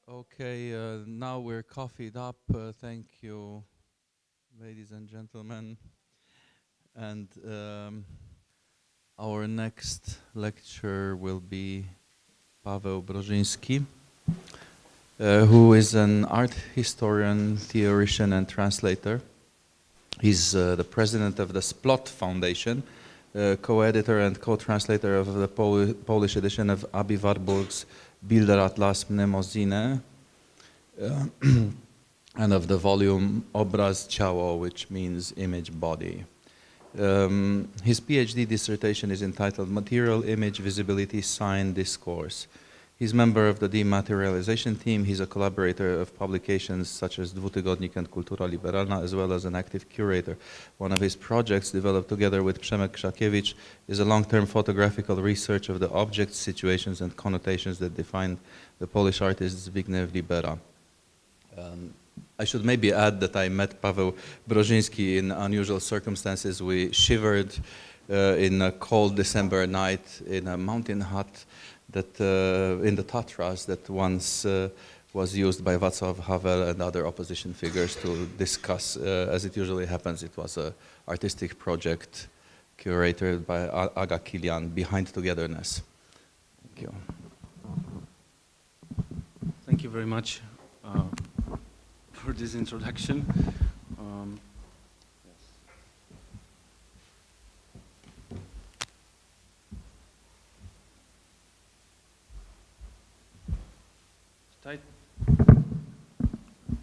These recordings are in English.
Okay, now we're coffeeed up. Thank you, ladies and gentlemen. And our next lecturer will be Paweł Brożyński, who is an art historian, theoretician, and translator. He's the president of the SPLOT Foundation, co-editor and co-translator of the Polish edition of Abi Warburg's Bilderatlas Mnemosyne, and of the volume Obraz, ciało, which means image body. His PhD dissertation is entitled Material, Image, Visibility, Sign, Discourse. He's a member of the DeMaterializations team. He's a collaborator of publications such as Dwutygodnik and Kultura Liberalna, as well as an active curator. One of his projects, developed together with Przemek Krzakiewicz, is a long-term photographical research of the objects, situations, and connotations that define the Polish artist Zbigniew Libera. I should maybe add that I met Paweł Brożyński in unusual circumstances. We shivered in a cold December night in a mountain hut that in the Tatras that once was used by Václav Havel and other opposition figures to discuss, as it usually happens. It was an artistic project curated by Aga Kilian, Behind Togetherness. Thank you. Thank you very much for this introduction.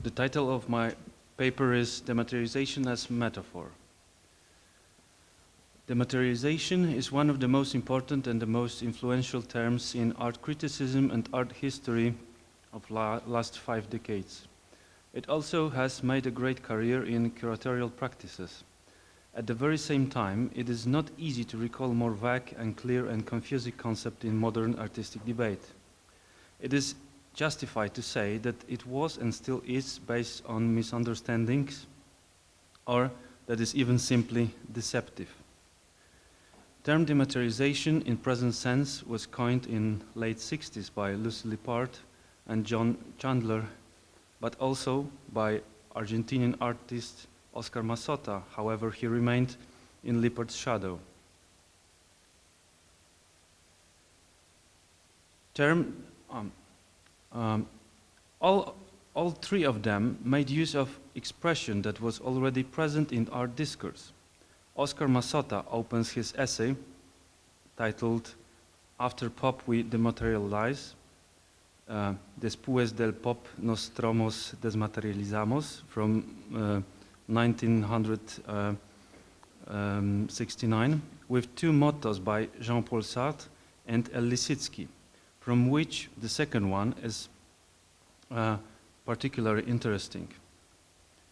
The title of my paper is Dematerialization as Metaphor. Dematerialization is one of the most important and the most influential terms in art criticism and art history of last 5 decades. It also has made a great career in curatorial practices. At the very same time, it is not easy to recall more vague and clear and confusing concept in modern artistic debate. It is justified to say that it was and still is based on misunderstandings, or that is even simply deceptive. Term dematerialization in present sense was coined in late 60s by Lucy Lippard and John Chandler, but also by Argentinian artist Oscar Massota. However, he remained in Lippard's shadow. All three of them made use of expression that was already present in art discourse. Oscar Massota opens his essay titled After Pop We Dematerialize, Después del Pop Nos Tromos Desmaterializamos, from 1969, with 2 mottos by Jean-Paul Sartre and El Lissitzky, from which the second one is particularly interesting.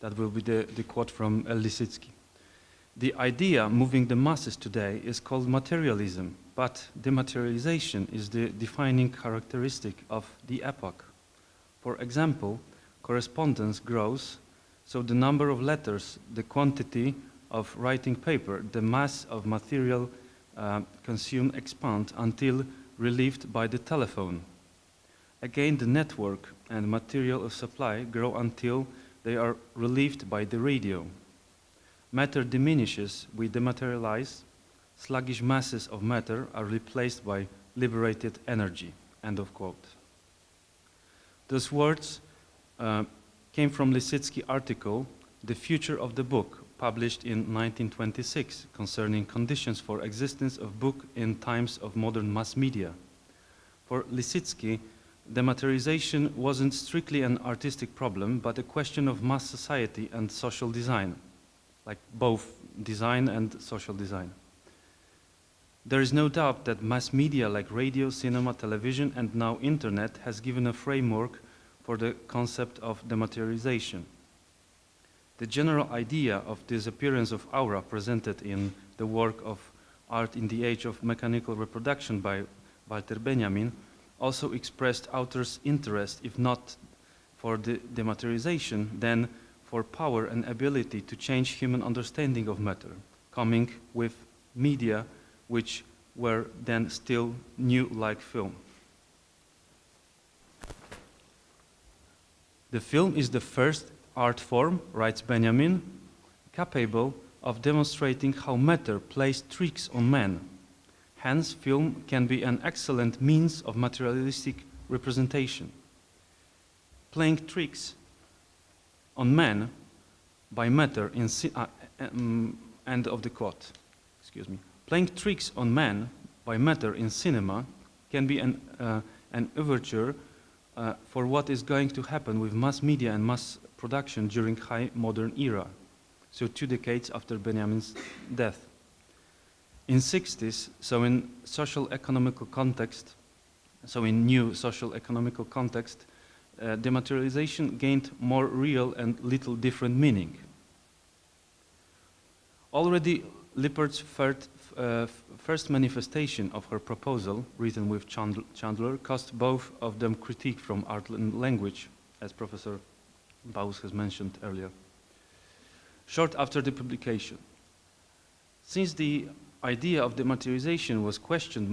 That will be the quote from El Lissitzky. The idea moving the masses today is called materialism, but dematerialization is the defining characteristic of the epoch. For example, correspondence grows, so the number of letters, the quantity of writing paper, the mass of material consumed expand until relieved by the telephone. Again, the network and material of supply grow until they are relieved by the radio. Matter diminishes, we dematerialize, sluggish masses of matter are replaced by liberated energy. End of quote. Those words came from Lissitzky's article, The Future of the Book, published in 1926, concerning conditions for existence of book in times of modern mass media. For Lissitzky, dematerialization wasn't strictly an artistic problem, but a question of mass society and social design, like both design and social design. There is no doubt that mass media like radio, cinema, television, and now internet has given a framework for the concept of dematerialization. The general idea of disappearance of aura presented in the work of Art in the Age of Mechanical Reproduction by Walter Benjamin also expressed authors' interest, if not for the dematerialization, then for power and ability to change human understanding of matter, coming with media which were then still new like film. The film is the first art form, writes Benjamin, capable of demonstrating how matter plays tricks on man. Hence, film can be an excellent means of materialistic representation. Playing tricks on man by matter in end of the quote. Excuse me. Playing tricks on man by matter in cinema can be an overture for what is going to happen with mass media and mass production during high modern era, so 2 decades after Benjamin's death. In 60s, so in social economical context, so in new social economical context, dematerialization gained more real and little different meaning. Already Lippert's first manifestation of her proposal, written with Chandler, caused both of them critique from art and language, as Professor Baus has mentioned earlier. Short after the publication, since the idea of dematerialization was questioned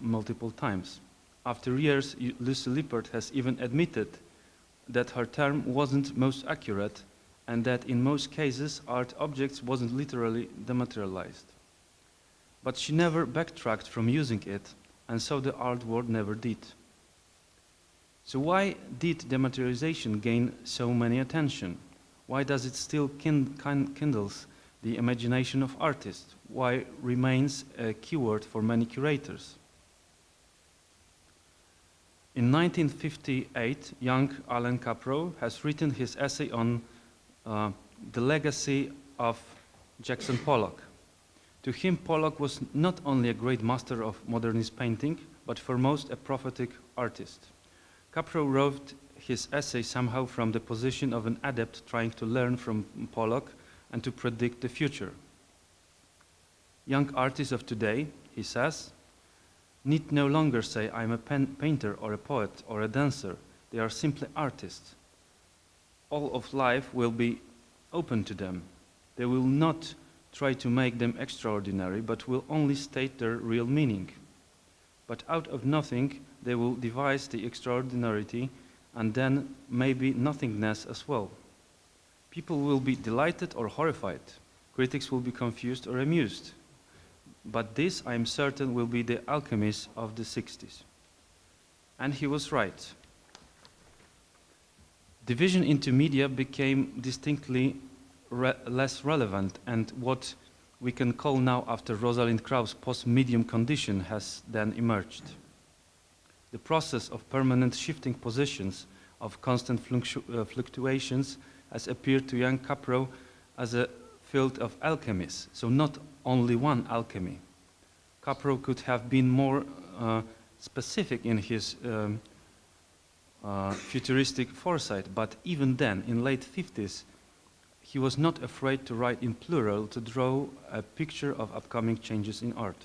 multiple times, after years, Lucy Lippert has even admitted that her term wasn't most accurate and that in most cases art objects wasn't literally dematerialized. But she never backtracked from using it, and so the art world never did. So why did dematerialization gain so many attention? Why does it still kindles the imagination of artists? Why remains a keyword for many curators? In 1958, young Alan Caprow has written his essay on the legacy of Jackson Pollock. To him, Pollock was not only a great master of modernist painting, but foremost a prophetic artist. Caprow wrote his essay somehow from the position of an adept trying to learn from Pollock and to predict the future. Young artists of today, he says, need no longer say I'm a painter or a poet or a dancer. They are simply artists. All of life will be open to them. They will not try to make them extraordinary, but will only state their real meaning. But out of nothing, they will devise the extraordinarity and then maybe nothingness as well. People will be delighted or horrified. Critics will be confused or amused. But this, I am certain, will be the alchemies of the 60s. And he was right. Division into media became distinctly less relevant, and what we can call now, after Rosalind Krauss, post-medium condition has then emerged. The process of permanent shifting positions, of constant fluctuations, has appeared to young Caprow as a field of alchemies, so not only one alchemy. Caprow could have been more specific in his futuristic foresight, but even then, in late 50s, he was not afraid to write in plural to draw a picture of upcoming changes in art.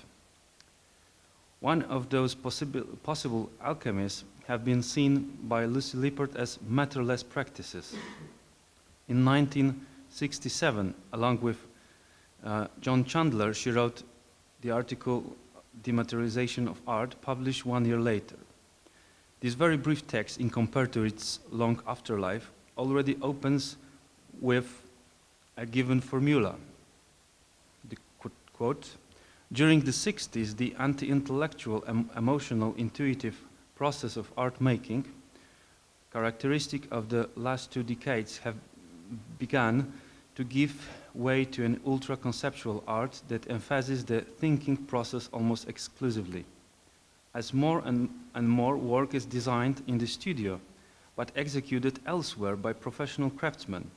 One of those possible alchemies have been seen by Lucy Lippert as matterless practices. In 1967, along with John Chandler, she wrote the article Dematerialization of Art, published 1 year later. This very brief text, in compared to its long afterlife, already opens with a given formula. The quote, during the 60s, the anti-intellectual, emotional, intuitive process of art making, characteristic of the last 2 decades, have begun to give way to an ultra-conceptual art that emphasizes the thinking process almost exclusively. As more and more work is designed in the studio, but executed elsewhere by professional craftsmen.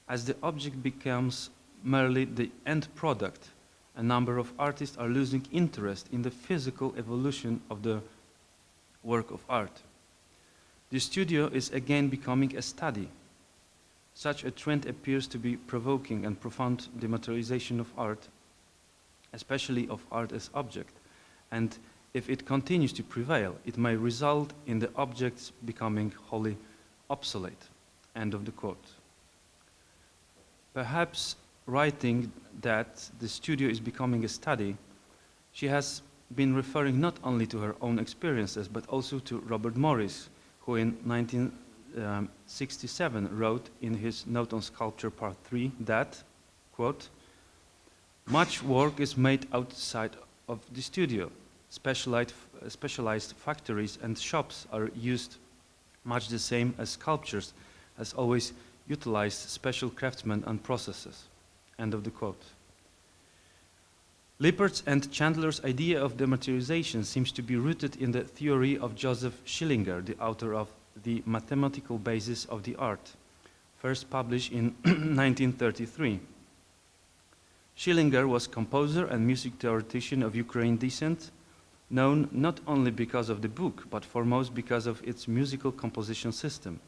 As the object becomes merely the end product, a number of artists are losing interest in the physical evolution of the work of art. The studio is again becoming a study. Such a trend appears to be provoking and profound dematerialization of art, especially of art as object, and if it continues to prevail, it may result in the objects becoming wholly obsolete. End of the quote. Perhaps writing that the studio is becoming a study, she has been referring not only to her own experiences, but also to Robert Morris, who in 1967 wrote in his note on sculpture part 3 that, quote, "Much work is made outside of the studio. Specialized factories and shops are used much the same as sculptures has always utilized special craftsmen and processes." End of the quote. Lippert's and Chandler's idea of dematerialization seems to be rooted in the theory of Joseph Schillinger, the author of The Mathematical Basis of the Art, first published in 1933. Schillinger was composer and music theoretician of Ukrainian descent, known not only because of the book, but foremost because of its musical composition system.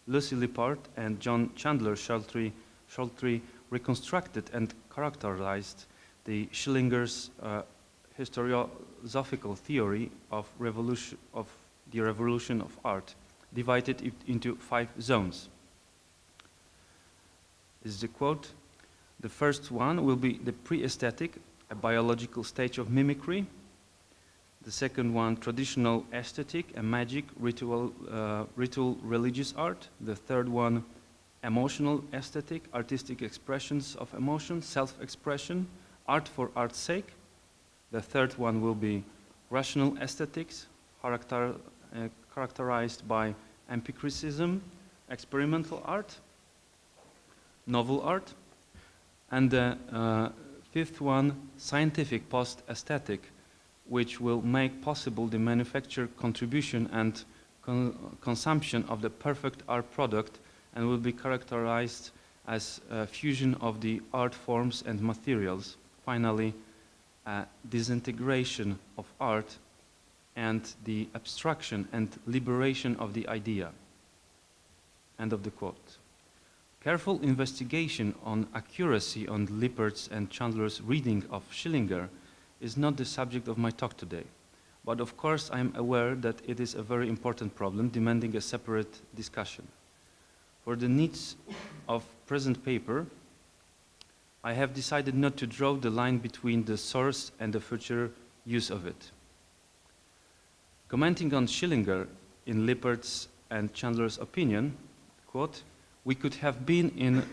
Lucy Lippert and John Chandler shortly reconstructed and characterized the Schillinger's historiographical theory of the revolution of art, divided it into 5 zones. This is the quote. The first one will be the pre-aesthetic, a biological stage of mimicry. The second one, traditional aesthetic, a magic, ritual religious art. The third one, emotional aesthetic, artistic expressions of emotion, self-expression, art for art's sake. The third one will be rational aesthetics, characterized by empiricism, experimental art, novel art. And the fifth one, scientific post-aesthetic, which will make possible the manufacture, contribution, and consumption of the perfect art product, and will be characterized as a fusion of the art forms and materials. Finally, disintegration of art and the abstraction and liberation of the idea. End of the quote. Careful investigation on accuracy on Lippert's and Chandler's reading of Schillinger is not the subject of my talk today, but of course I am aware that it is a very important problem demanding a separate discussion. For the needs of present paper, I have decided not to draw the line between the source and the future use of it. Commenting on Schillinger in Lippert's and Chandler's opinion, quote, "We could have been in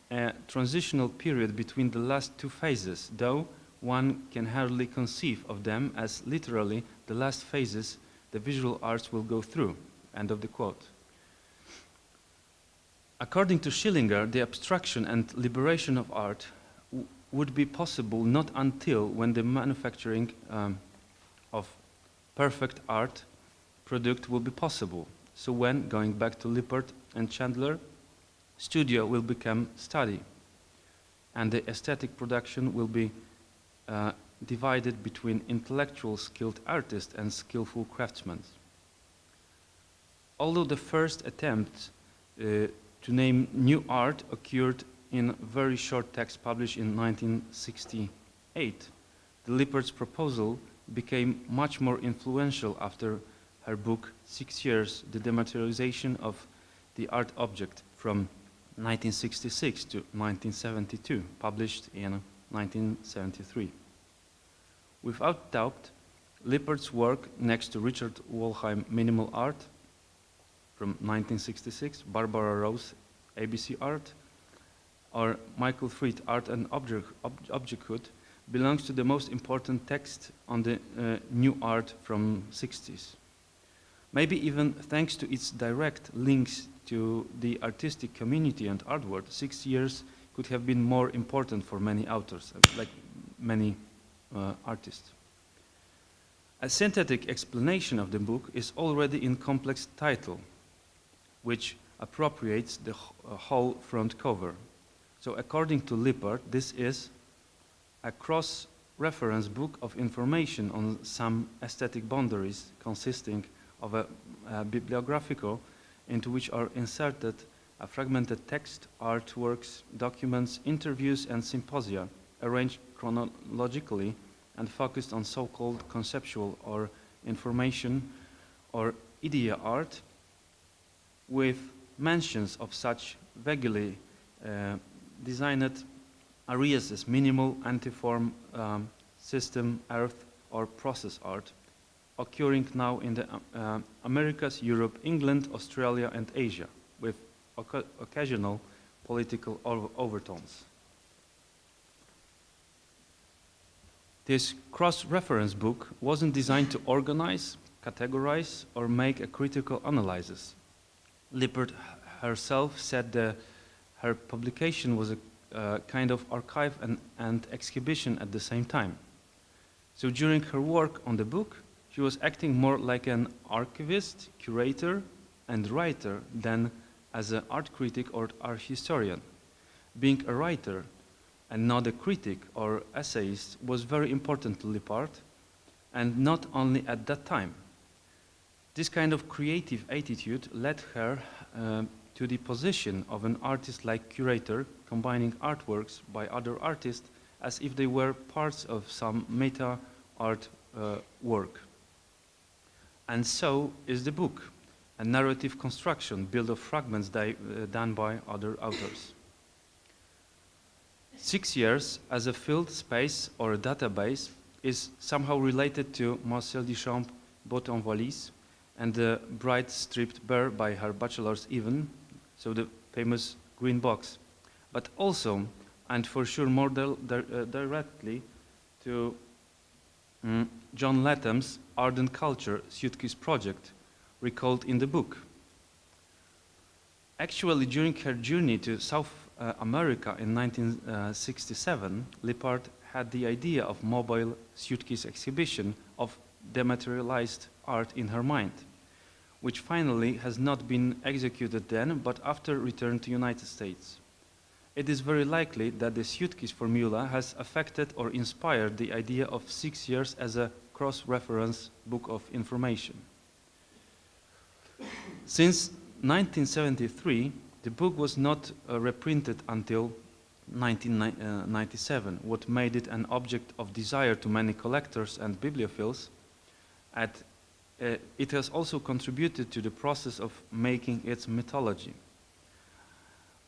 a transitional period between the last 2 phases, though one can hardly conceive of them as literally the last phases the visual arts will go through." End of the quote. According to Schillinger, the abstraction and liberation of art would be possible not until when the manufacturing of perfect art product will be possible. So when, going back to Lippert and Chandler, studio will become study, and the aesthetic production will be divided between intellectual skilled artists and skillful craftsmen. Although the first attempt to name new art occurred in very short text published in 1968, the Lippert's proposal became much more influential after her book 6 years, The Dematerialization of the Art Object, from 1966 to 1972, published in 1973. Without doubt, Lippert's work next to Richard Wollheim, Minimal Art, from 1966, Barbara Rose, ABC Art, or Michael Fried, Art and Objecthood, belongs to the most important text on the new art from 60s. Maybe even thanks to its direct links to the artistic community and art world, 6 years could have been more important for many authors, like many artists. A synthetic explanation of the book is already in complex title, which appropriates the whole front cover. So according to Lippert, this is a cross-reference book of information on some aesthetic boundaries consisting of a bibliographical into which are inserted a fragmented text, artworks, documents, interviews, and symposia arranged chronologically and focused on so-called conceptual or information or idea art, with mentions of such vaguely designed areas as minimal, antiform, system, earth, or process art, occurring now in the Americas, Europe, England, Australia, and Asia, with occasional political overtones. This cross-reference book wasn't designed to organize, categorize, or make a critical analysis. Lippert herself said that her publication was a kind of archive and exhibition at the same time. So during her work on the book, she was acting more like an archivist, curator, and writer than as an art critic or art historian. Being a writer and not a critic or essayist was very important to Lippert, and not only at that time. This kind of creative attitude led her to the position of an artist-like curator, combining artworks by other artists as if they were parts of some meta-art work. And so is the book, a narrative construction built of fragments done by other authors. 6 years as a field space or a database is somehow related to Marcel Duchamp' Bottom Valise and the bright stripped bear by her bachelor's even, so the famous green box, but also, and for sure more directly, to John Latham's Art and Culture Suitcase project, recalled in the book. Actually, during her journey to South America in 1967, Lippert had the idea of mobile suitcase exhibition of dematerialized art in her mind, which finally has not been executed then, but after return to United States. It is very likely that the suitcase formula has affected or inspired the idea of 6 years as a cross-reference book of information. Since 1973, the book was not reprinted until 1997, what made it an object of desire to many collectors and bibliophiles. It has also contributed to the process of making its mythology.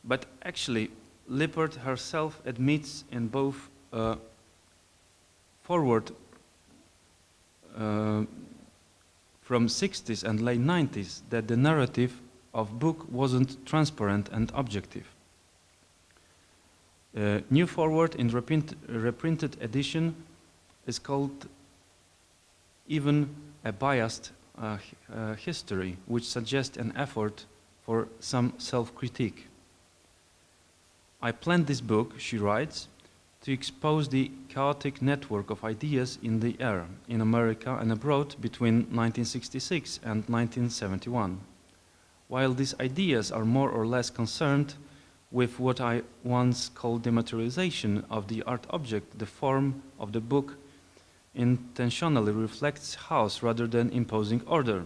But actually, Lippert herself admits in both forward from 60s and late 90s that the narrative of book wasn't transparent and objective. New forward in reprinted edition is called even a biased history, which suggests an effort for some self-critique. I planned this book, she writes, to expose the chaotic network of ideas in the air in America and abroad between 1966 and 1971. While these ideas are more or less concerned with what I once called the materialization of the art object, the form of the book intentionally reflects chaos rather than imposing order.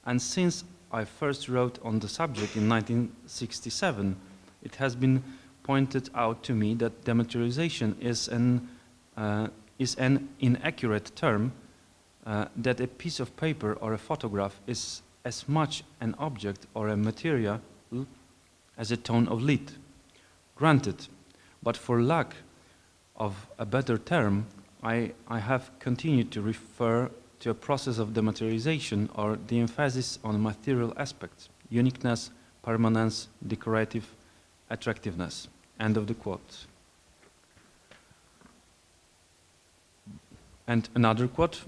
And since I first wrote on the subject in 1967, it has been pointed out to me that dematerialization is an inaccurate term, that a piece of paper or a photograph is as much an object or a material as a ton of lead. Granted, but for lack of a better term, I have continued to refer to a process of dematerialization or the emphasis on material aspects, uniqueness, permanence, decorative attractiveness. End of the quote. And another quote,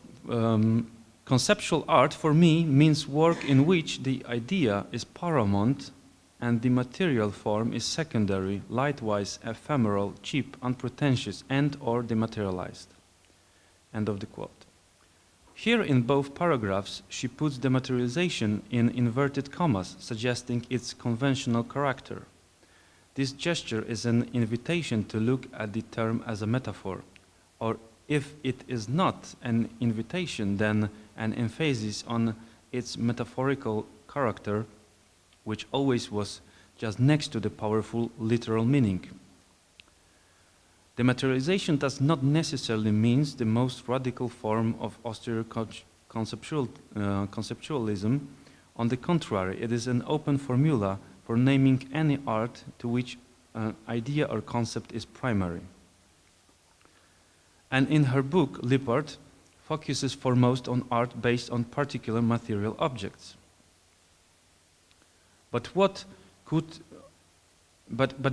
conceptual art for me means work in which the idea is paramount and the material form is secondary, lightwise, ephemeral, cheap, unpretentious, and or dematerialized. End of the quote. Here in both paragraphs, she puts dematerialization in inverted commas, suggesting its conventional character. This gesture is an invitation to look at the term as a metaphor, or if it is not an invitation, then an emphasis on its metaphorical character, which always was just next to the powerful literal meaning. Dematerialization does not necessarily mean the most radical form of austere conceptualism. On the contrary, it is an open formula for naming any art to which an idea or concept is primary. And in her book, Lippert focuses foremost on art based on particular material objects. But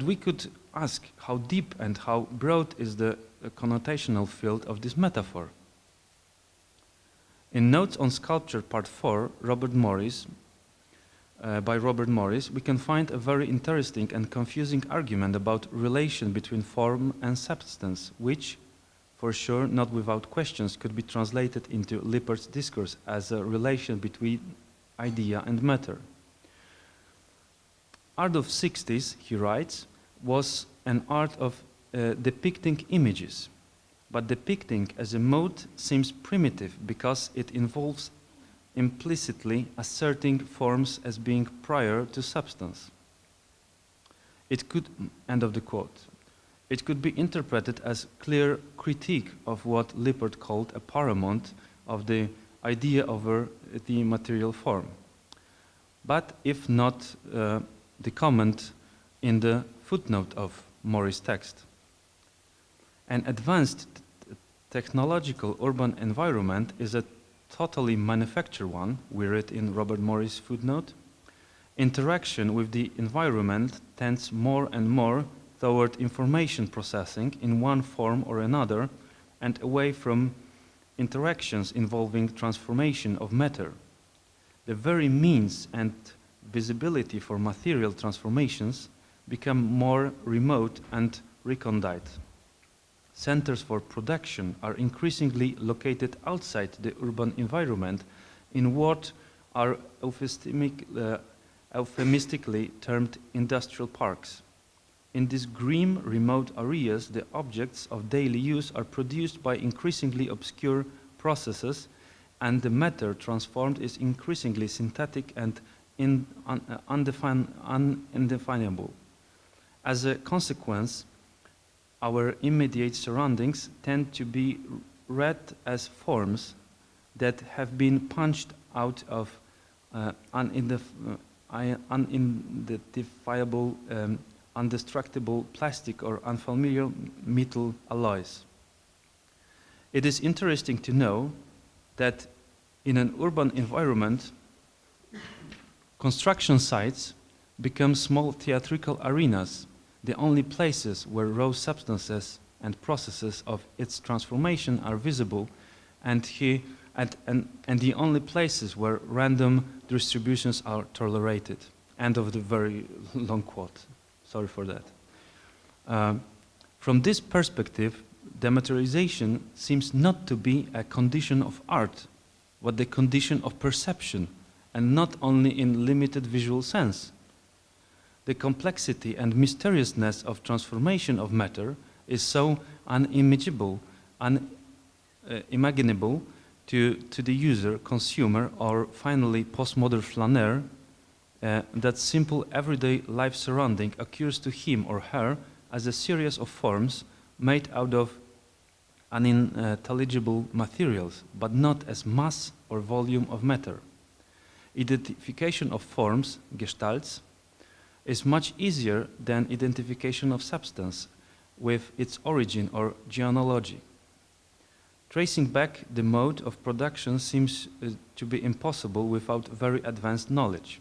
we could ask how deep and how broad is the connotational field of this metaphor. In Notes on Sculpture, Part 4, by Robert Morris, we can find a very interesting and confusing argument about relation between form and substance, which, for sure, not without questions, could be translated into Lippard's discourse as a relation between idea and matter. Art of 60s, he writes, was an art of depicting images, but depicting as a mode seems primitive because it involves implicitly asserting forms as being prior to substance. It could, end of the quote, it could be interpreted as clear critique of what Lippard called a paramount of the idea over the material form. But if not the comment in the footnote of Morris' text. An advanced technological urban environment is a totally manufactured one, we read in Robert Morris' footnote. Interaction with the environment tends more and more toward information processing in one form or another and away from interactions involving transformation of matter. The very means and visibility for material transformations become more remote and recondite. Centers for production are increasingly located outside the urban environment in what are euphemistically termed industrial parks. In these grim, remote areas, the objects of daily use are produced by increasingly obscure processes, and the matter transformed is increasingly synthetic and undefinable. As a consequence, our immediate surroundings tend to be read as forms that have been punched out of unidentifiable, indestructible plastic or unfamiliar metal alloys. It is interesting to know that in an urban environment, construction sites become small theatrical arenas, the only places where raw substances and processes of its transformation are visible, and the only places where random distributions are tolerated. End of the very long quote. Sorry for that. From this perspective, dematerialization seems not to be a condition of art, but the condition of perception, and not only in limited visual sense. The complexity and mysteriousness of transformation of matter is so unimaginable to the user, consumer, or finally postmodern flaneur, that simple everyday life surrounding occurs to him or her as a series of forms made out of unintelligible materials, but not as mass or volume of matter. Identification of forms, gestalts, is much easier than identification of substance with its origin or genealogy. Tracing back the mode of production seems to be impossible without very advanced knowledge.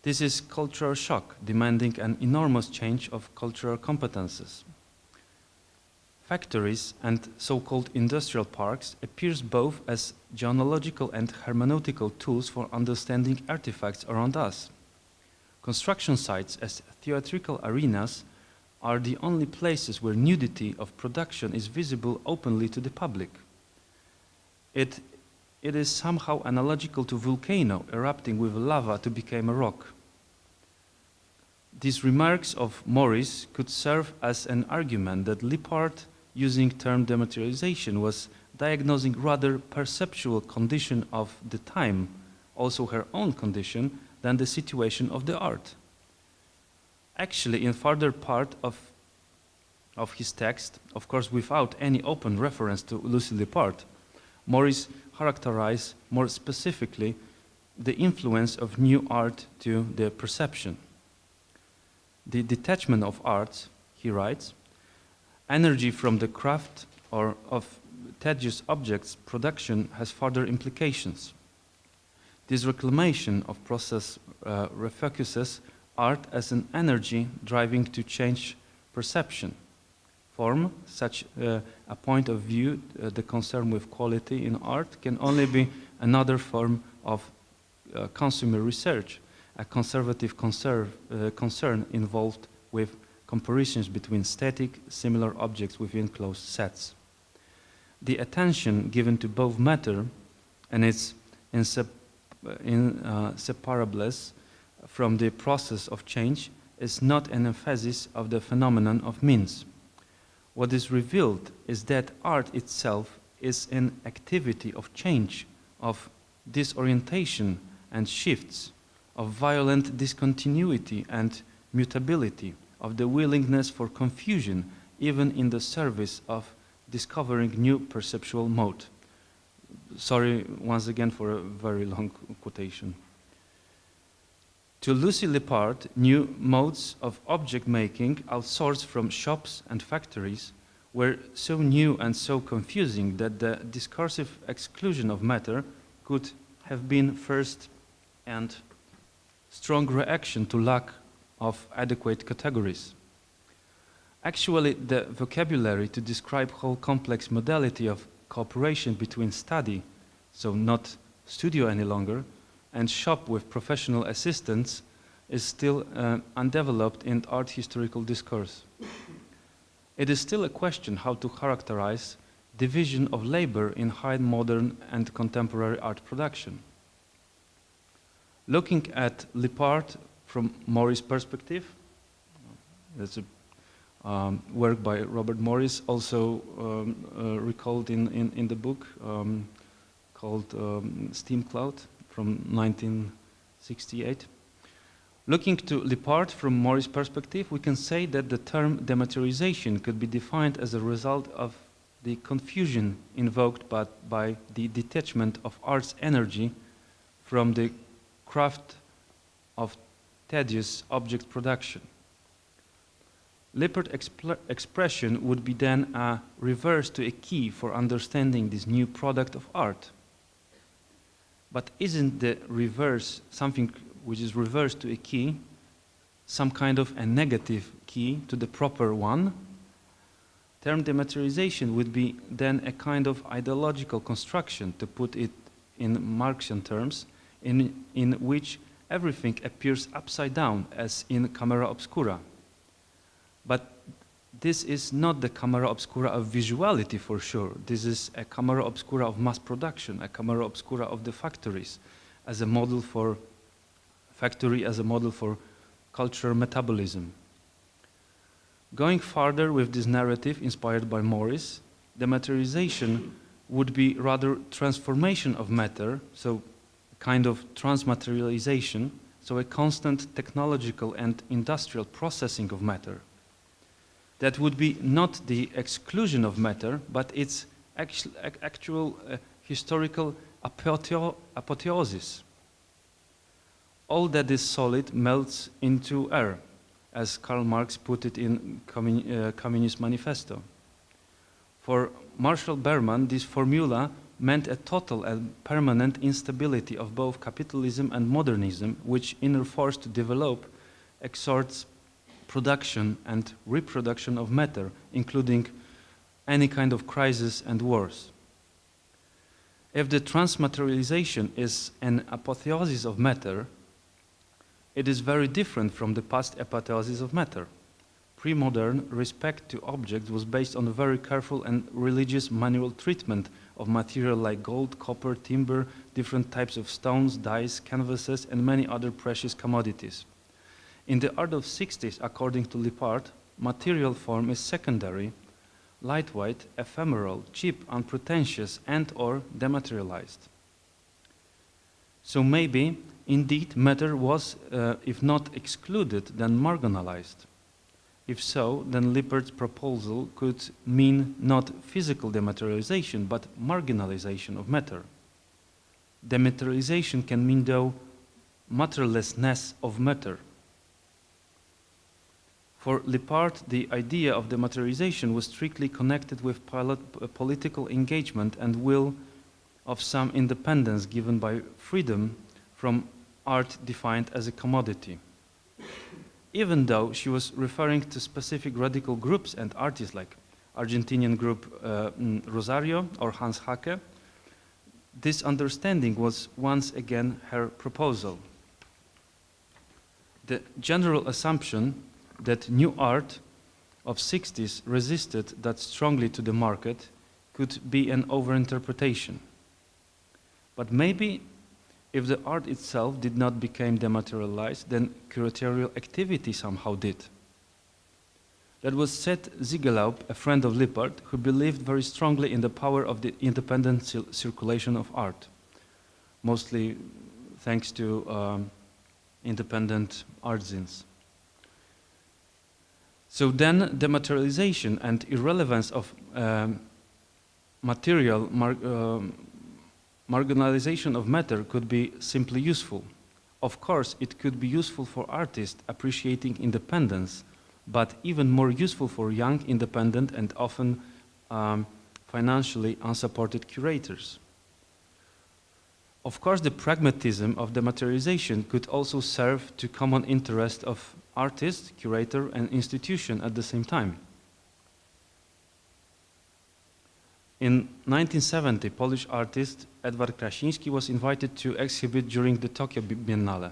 This is cultural shock, demanding an enormous change of cultural competences. Factories and so-called industrial parks appear both as genealogical and hermeneutical tools for understanding artifacts around us. Construction sites as theatrical arenas are the only places where nudity of production is visible openly to the public. It is somehow analogical to volcano erupting with lava to become a rock. These remarks of Morris could serve as an argument that Lippard, using term dematerialization, was diagnosing rather perceptual condition of the time, also her own condition, than the situation of the art. Actually, in further part of his text, of course without any open reference to Lucy Lippard, Morris characterized more specifically the influence of new art to the perception. The detachment of art, he writes, energy from the craft or of tedious objects production has further implications. This reclamation of process refocuses art as an energy driving to change perception. Form, such a point of view, the concern with quality in art, can only be another form of consumer research, a conservative concern involved with comparisons between static, similar objects within closed sets. The attention given to both matter and its inseparables from the process of change is not an emphasis of the phenomenon of means. What is revealed is that art itself is an activity of change, of disorientation and shifts, of violent discontinuity and mutability, of the willingness for confusion, even in the service of discovering new perceptual mode. Sorry once again for a very long quotation. To Lucy Lippard, new modes of object making outsourced from shops and factories were so new and so confusing that the discursive exclusion of matter could have been first and strong reaction to lack of adequate categories. Actually, the vocabulary to describe whole complex modality of cooperation between study, so not studio any longer, and shop with professional assistants is still undeveloped in art historical discourse. It is still a question how to characterize division of labor in high modern and contemporary art production. Looking at Lippard from Morris' perspective, that's a work by Robert Morris, also recalled in the book called Steam Cloud from 1968. Looking to Lippard from Morris' perspective, we can say that the term dematerialization could be defined as a result of the confusion invoked by the detachment of art's energy from the craft of tedious object production. Lippard's expression would be then a reverse to a key for understanding this new product of art. But isn't the reverse something which is reverse to a key, some kind of a negative key to the proper one? Term dematerialization would be then a kind of ideological construction, to put it in Marxian terms, in which everything appears upside down, as in camera obscura. But this is not the camera obscura of visuality for sure. This is a camera obscura of mass production, a camera obscura of the factories, as a model for factory, as a model for cultural metabolism. Going further with this narrative inspired by Morris, the materialization would be rather transformation of matter, so a kind of transmaterialization, so a constant technological and industrial processing of matter. That would be not the exclusion of matter, but its actual historical apotheosis. All that is solid melts into air, as Karl Marx put it in Communist Manifesto. For Marshall Berman, this formula meant a total and permanent instability of both capitalism and modernism, which, in force to develop, exhorts production and reproduction of matter, including any kind of crisis and wars. If the transmaterialization is an apotheosis of matter, it is very different from the past apotheosis of matter. Pre-modern respect to objects was based on a very careful and religious manual treatment of material like gold, copper, timber, different types of stones, dyes, canvases, and many other precious commodities. In the art of 60s, according to Lippard, material form is secondary, lightweight, ephemeral, cheap, unpretentious, and/or dematerialized. So maybe, indeed, matter was, if not excluded, then marginalized. If so, then Lippard's proposal could mean not physical dematerialization, but marginalization of matter. Dematerialization can mean, though, matterlessness of matter. For Lippard, the idea of dematerialization was strictly connected with political engagement and will of some independence given by freedom from art defined as a commodity. Even though she was referring to specific radical groups and artists like Argentinian group Rosario or Hans Hacke, this understanding was once again her proposal. The general assumption that new art of 60s resisted that strongly to the market could be an overinterpretation. But maybe if the art itself did not become dematerialized, then curatorial activity somehow did. That was Seth Ziegelaup, a friend of Lippard, who believed very strongly in the power of the independent circulation of art, mostly thanks to independent art zines. So then dematerialization and irrelevance of material marginalization of matter could be simply useful. Of course, it could be useful for artists appreciating independence, but even more useful for young, independent, and often financially unsupported curators. Of course, the pragmatism of dematerialization could also serve to common interest of artist, curator, and institution at the same time. In 1970, Polish artist Edward Krasiński was invited to exhibit during the Tokyo Biennale.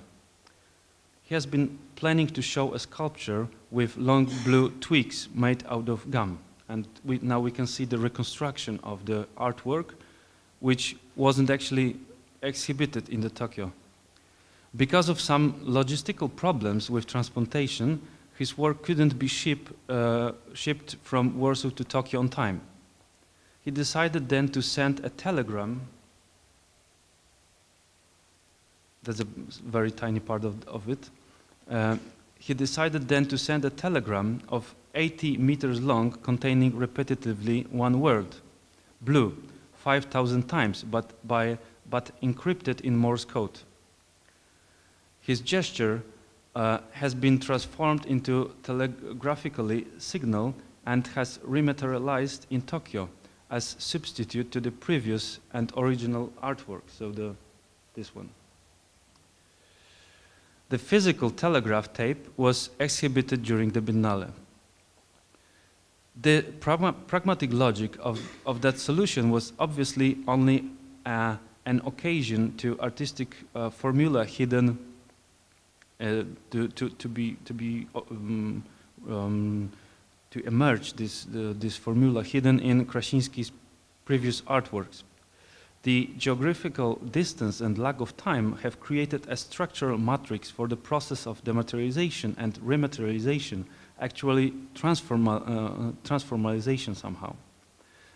He has been planning to show a sculpture with long blue twigs made out of gum. And now we can see the reconstruction of the artwork, which wasn't actually exhibited in the Tokyo. Because of some logistical problems with transportation, his work couldn't be shipped from Warsaw to Tokyo on time. He decided then to send a telegram. That's a very tiny part of it. He decided then to send a telegram of 80 meters long containing repetitively one word, blue, 5,000 times, but encrypted in Morse code. His gesture has been transformed into telegraphically signal and has rematerialized in Tokyo as substitute to the previous and original artwork, so this one. The physical telegraph tape was exhibited during the Biennale. The pragmatic logic of that solution was obviously only an occasion to artistic formula hidden to emerge this formula hidden in Krasiński's previous artworks. The geographical distance and lack of time have created a structural matrix for the process of dematerialization and rematerialization, actually transformalization somehow.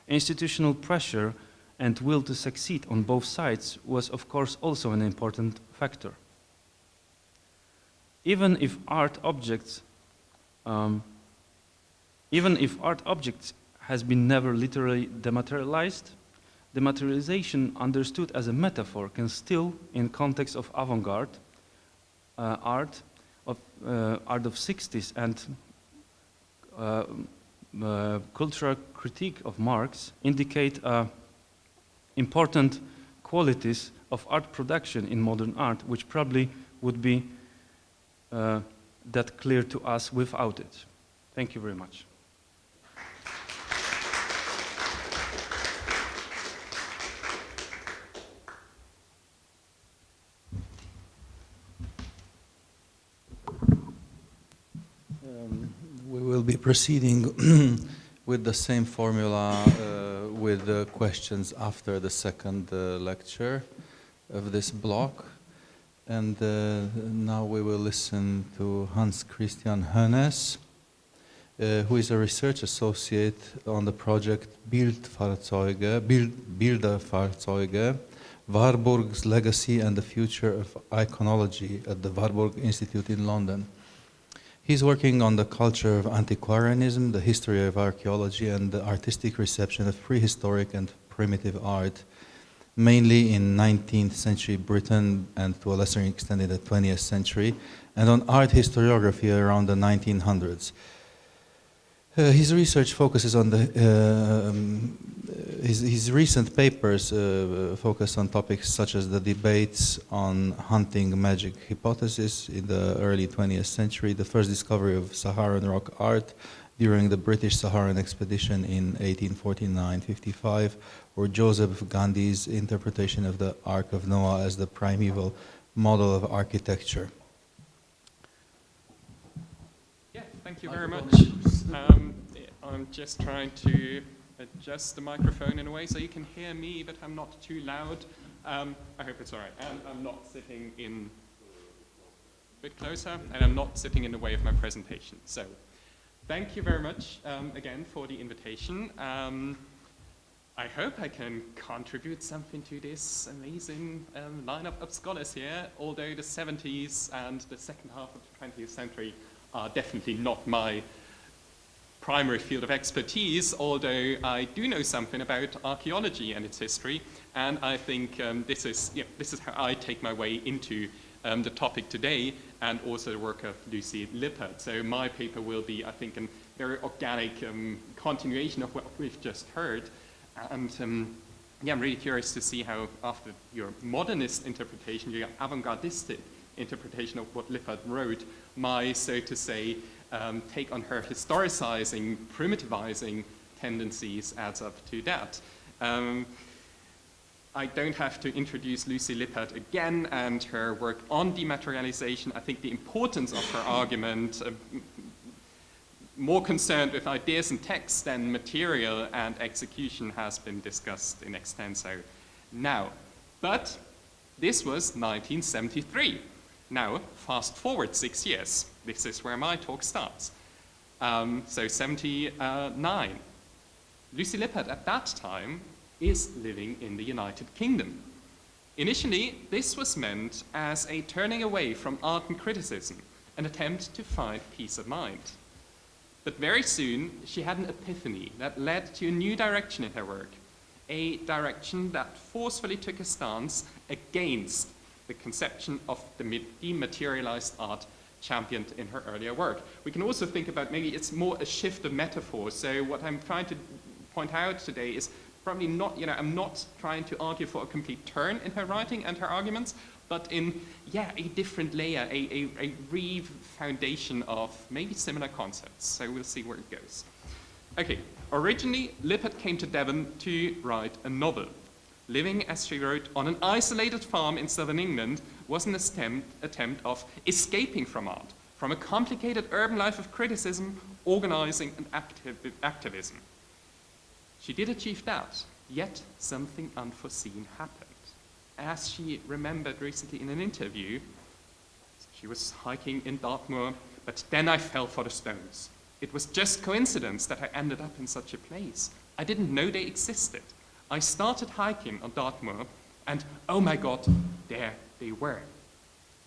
Institutional pressure and will to succeed on both sides was of course also an important factor. Even if art objects has been never literally dematerialized, dematerialization understood as a metaphor can still, in context of avant-garde art of 60s and cultural critique of Marx, indicate important qualities of art production in modern art, which probably would be that clear to us without it. Thank you very much. We will be proceeding with the same formula with the questions after the second lecture of this block. And now we will listen to Hans Christian Hönes, who is a research associate on the project Bilderfahrzeuge, Warburg's Legacy and the Future of Iconology at the Warburg Institute in London. He's working on the culture of antiquarianism, the history of archaeology, and the artistic reception of prehistoric and primitive art. mainly in 19th century Britain and to a lesser extent in the 20th century, and on art historiography around the 1900s. His research focuses on his recent papers focus on topics such as the debates on hunting magic hypothesis in the early 20th century, the first discovery of Saharan rock art during the British Saharan expedition in 1849-55, or Joseph Gandhi's interpretation of the Ark of Noah as the primeval model of architecture. Yeah, thank you very much. I'm just trying to adjust the microphone in a way so you can hear me, but I'm not too loud. I hope it's all right. And I'm not sitting in a bit closer, and I'm not sitting in the way of my presentation. So, thank you very much again for the invitation. I hope I can contribute something to this amazing lineup of scholars here, although the 70s and the second half of the 20th century are definitely not my primary field of expertise, although I do know something about archaeology and its history, and I think this is how I take my way into the topic today, and also the work of Lucy Lippert. So my paper will be, I think, a very organic continuation of what we've just heard, and yeah, I'm really curious to see how, after your modernist interpretation, your avant-gardistic interpretation of what Lippert wrote, my, so to say, take on her historicizing, primitivizing tendencies adds up to that. I don't have to introduce Lucy Lippert again and her work on dematerialization. I think the importance of her argument, more concerned with ideas and texts than material and execution, has been discussed in extenso now. But this was 1973. Now, fast forward 6 years. This is where my talk starts. So 79. Lucy Lippert at that time is living in the United Kingdom. Initially, this was meant as a turning away from art and criticism, an attempt to find peace of mind. But very soon, she had an epiphany that led to a new direction in her work, a direction that forcefully took a stance against the conception of the dematerialized art championed in her earlier work. We can also think about maybe it's more a shift of metaphor. So what I'm trying to point out today is probably not, I'm not trying to argue for a complete turn in her writing and her arguments, but in, a different layer, a re-foundation of maybe similar concepts. So we'll see where it goes. Okay, originally, Lippert came to Devon to write a novel. Living, as she wrote, on an isolated farm in southern England was an attempt of escaping from art, from a complicated urban life of criticism, organizing, and activism. She did achieve that, yet something unforeseen happened. As she remembered recently in an interview, she was hiking in Dartmoor, but then I fell for the stones. It was just coincidence that I ended up in such a place. I didn't know they existed. I started hiking on Dartmoor, and oh my God, there they were.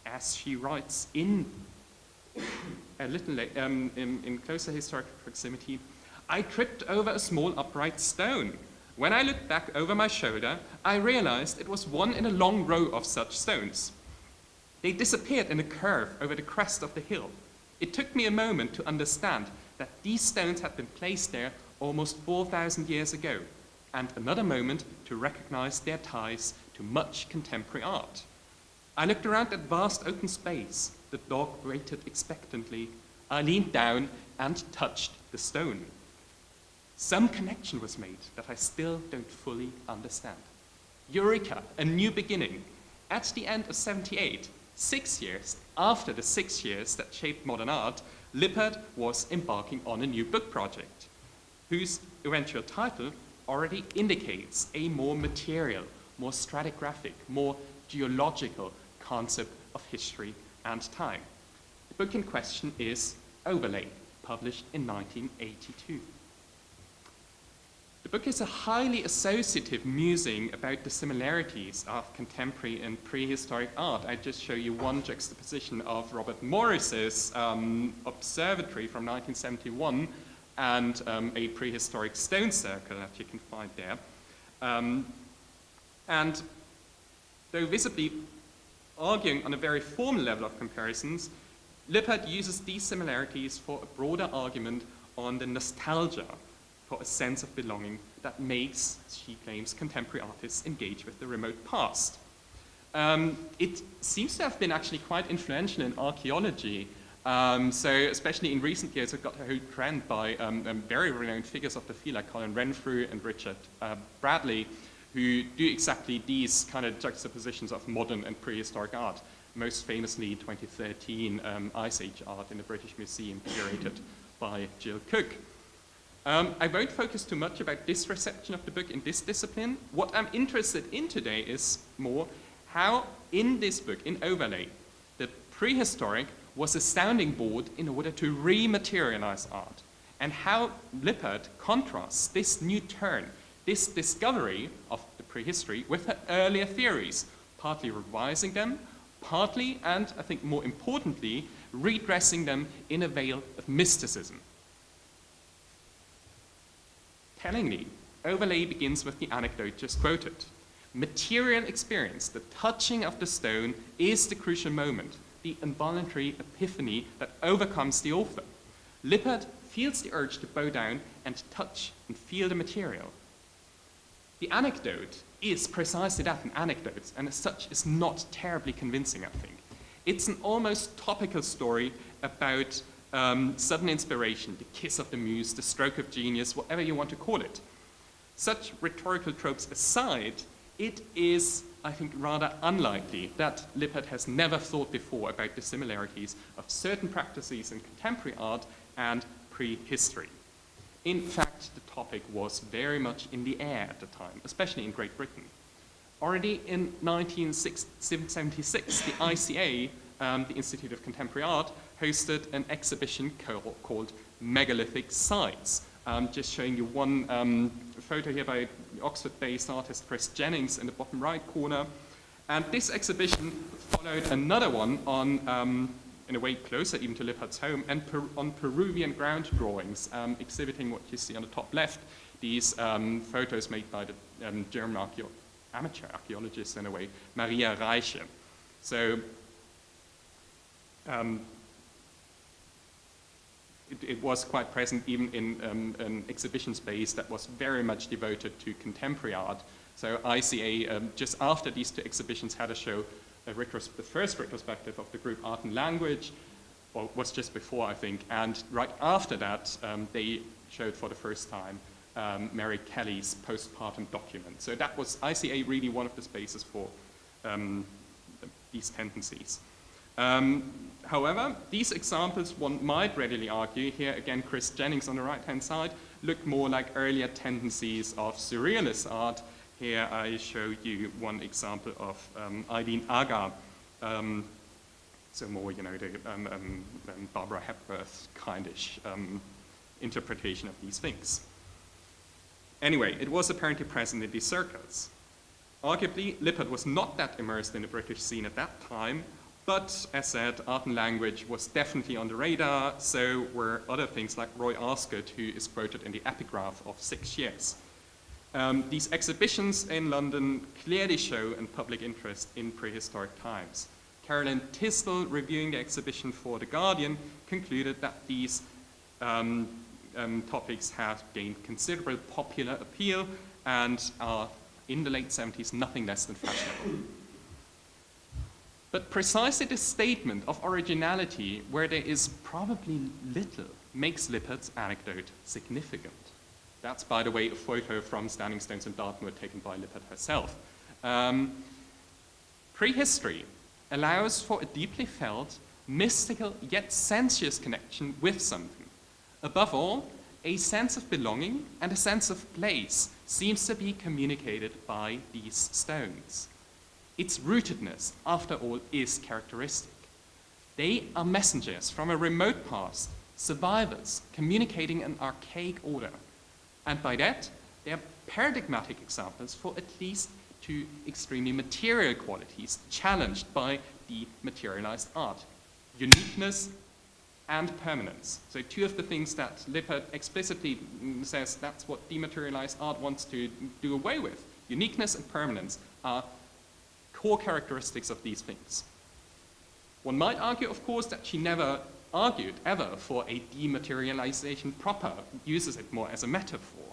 As she writes in a little in closer historical proximity, I tripped over a small upright stone. When I looked back over my shoulder, I realized it was one in a long row of such stones. They disappeared in a curve over the crest of the hill. It took me a moment to understand that these stones had been placed there almost 4,000 years ago, and another moment to recognize their ties to much contemporary art. I looked around that vast open space. The dog waited expectantly. I leaned down and touched the stone. Some connection was made that I still don't fully understand. Eureka, a new beginning. At the end of 78, 6 years after the 6 years that shaped modern art, Lippert was embarking on a new book project, whose eventual title already indicates a more material, more stratigraphic, more geological concept of history and time. The book in question is Overlay, published in 1982. The book is a highly associative musing about the similarities of contemporary and prehistoric art. I just show you one juxtaposition of Robert Morris's observatory from 1971 and a prehistoric stone circle that you can find there. And though visibly arguing on a very formal level of comparisons, Lippert uses these similarities for a broader argument on the nostalgia for a sense of belonging that makes, as she claims, contemporary artists engage with the remote past. It seems to have been actually quite influential in archaeology. So especially in recent years, it got a whole trend by very renowned figures of the field like Colin Renfrew and Richard Bradley, who do exactly these kind of juxtapositions of modern and prehistoric art. Most famously, 2013 Ice Age art in the British Museum, curated by Jill Cook. I won't focus too much about this reception of the book in this discipline. What I'm interested in today is more how, in this book, in Overlay, the prehistoric was a sounding board in order to rematerialize art, and how Lippert contrasts this new turn, this discovery of the prehistory with her earlier theories, partly revising them, partly, and I think more importantly, redressing them in a veil of mysticism. Tellingly, Overlay begins with the anecdote just quoted. Material experience, the touching of the stone, is the crucial moment, the involuntary epiphany that overcomes the author. Lippert feels the urge to bow down and touch and feel the material. The anecdote is precisely that, an anecdote, and as such is not terribly convincing, I think. It's an almost topical story about sudden inspiration, the kiss of the muse, the stroke of genius, whatever you want to call it. Such rhetorical tropes aside, it is, I think, rather unlikely that Lippert has never thought before about the similarities of certain practices in contemporary art and prehistory. In fact, the topic was very much in the air at the time, especially in Great Britain. Already in 1976, the ICA, the Institute of Contemporary Art, hosted an exhibition called Megalithic Sites. Just showing you one photo here by Oxford-based artist Chris Jennings in the bottom right corner. And this exhibition followed another one on, in a way closer even to Lippert's home, and on Peruvian ground drawings, exhibiting what you see on the top left, these photos made by the German amateur archaeologist, in a way, Maria Reiche. So it was quite present even in an exhibition space that was very much devoted to contemporary art. So ICA, just after these two exhibitions, had a show, the first retrospective of the group Art and Language, or was just before, I think, and right after that, they showed for the first time Mary Kelly's postpartum document. So that was ICA really one of the spaces for these tendencies. However, these examples, one might readily argue, here again Chris Jennings on the right-hand side, look more like earlier tendencies of surrealist art. Here I show you one example of Eileen Aga, so more, you know, the Barbara Hepworth kindish interpretation of these things. Anyway, it was apparently present in these circles. Arguably, Lippert was not that immersed in the British scene at that time, but as said, Art and Language was definitely on the radar, so were other things like Roy Ascott, who is quoted in the epigraph of 6 years. These exhibitions in London clearly show a public interest in prehistoric times. Carolyn Tisdall, reviewing the exhibition for The Guardian, concluded that these topics have gained considerable popular appeal and are, in the late 70s, nothing less than fashionable. But precisely this statement of originality, where there is probably little, makes Lippert's anecdote significant. That's, by the way, a photo from Standing Stones in Dartmoor taken by Lippert herself. Prehistory allows for a deeply felt, mystical, yet sensuous connection with something. Above all, a sense of belonging and a sense of place seems to be communicated by these stones. Its rootedness, after all, is characteristic. They are messengers from a remote past, survivors communicating an archaic order. And by that, they are paradigmatic examples for at least two extremely material qualities challenged by dematerialized art: uniqueness and permanence. So two of the things that Lippert explicitly says that's what dematerialized art wants to do away with: Uniqueness and permanence are core characteristics of these things. One might argue, of course, that she never argued ever for a dematerialization proper, uses it more as a metaphor.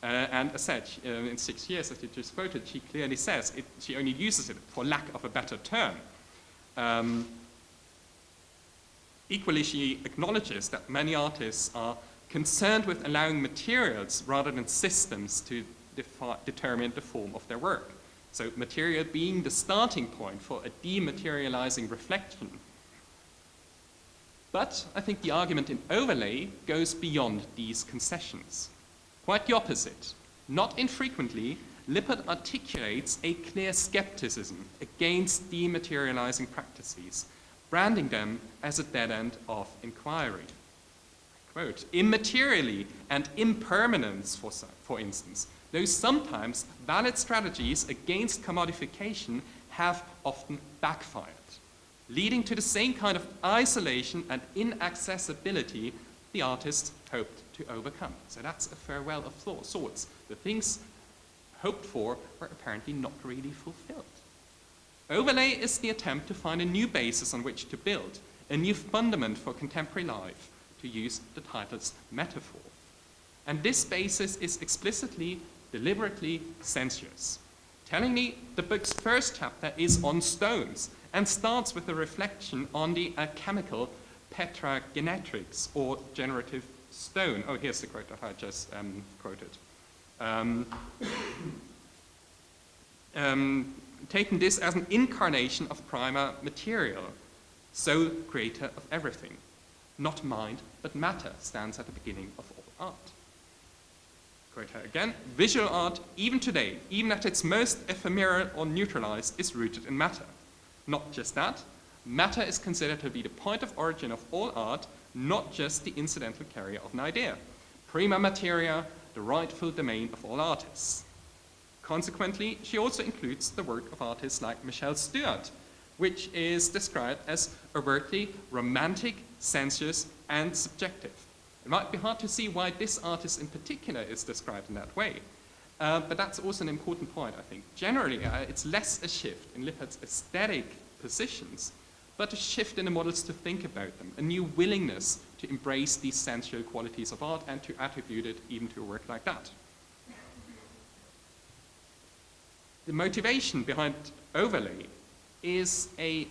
And as said, in 6 years, as you just quoted, she clearly says she only uses it for lack of a better term. Equally, she acknowledges that many artists are concerned with allowing materials rather than systems to determine the form of their work. So material being the starting point for a dematerializing reflection. But I think the argument in Overlay goes beyond these concessions. Quite the opposite. Not infrequently, Lippert articulates a clear skepticism against dematerializing practices, branding them as a dead end of inquiry. Quote, immaterially and impermanence, for instance, though sometimes valid strategies against commodification have often backfired, leading to the same kind of isolation and inaccessibility the artist hoped to overcome. So that's a farewell of sorts. The things hoped for were apparently not really fulfilled. Overlay is the attempt to find a new basis on which to build, a new fundament for contemporary life, to use the title's metaphor. And this basis is explicitly, deliberately sensuous. Tellingly, the book's first chapter is on stones and starts with a reflection on the chemical petragenetrics, or generative stone. Oh, here's the quote that I just quoted. Taking this as an incarnation of primer material, so creator of everything. Not mind, but matter stands at the beginning of all art. Quote her again, visual art, even today, even at its most ephemeral or neutralized, is rooted in matter. Not just that, matter is considered to be the point of origin of all art, not just the incidental carrier of an idea. Prima materia, the rightful domain of all artists. Consequently, she also includes the work of artists like Michel Stuart, which is described as overtly romantic, sensuous, and subjective. It might be hard to see why this artist in particular is described in that way, but that's also an important point, I think. Generally, it's less a shift in Lippert's aesthetic positions, but a shift in the models to think about them, a new willingness to embrace these sensual qualities of art and to attribute it even to a work like that. The motivation behind Overlay is a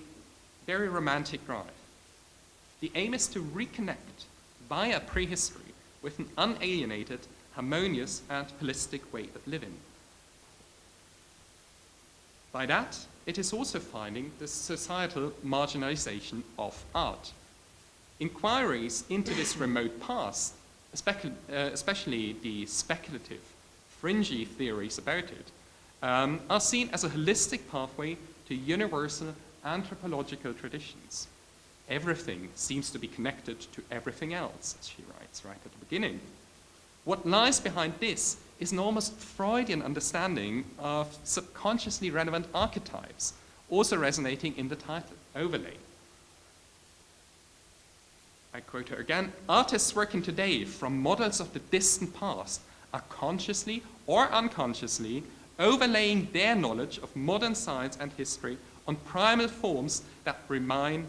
very romantic drive. The aim is to reconnect via prehistory with an unalienated, harmonious, and holistic way of living. By that, it is also finding the societal marginalization of art. Inquiries into this remote past, especially the speculative, fringy theories about it, are seen as a holistic pathway to universal anthropological traditions. Everything seems to be connected to everything else, as she writes right at the beginning. What lies behind this is an almost Freudian understanding of subconsciously relevant archetypes, also resonating in the title, Overlay. I quote her again, artists working today from models of the distant past are consciously or unconsciously overlaying their knowledge of modern science and history on primal forms that remain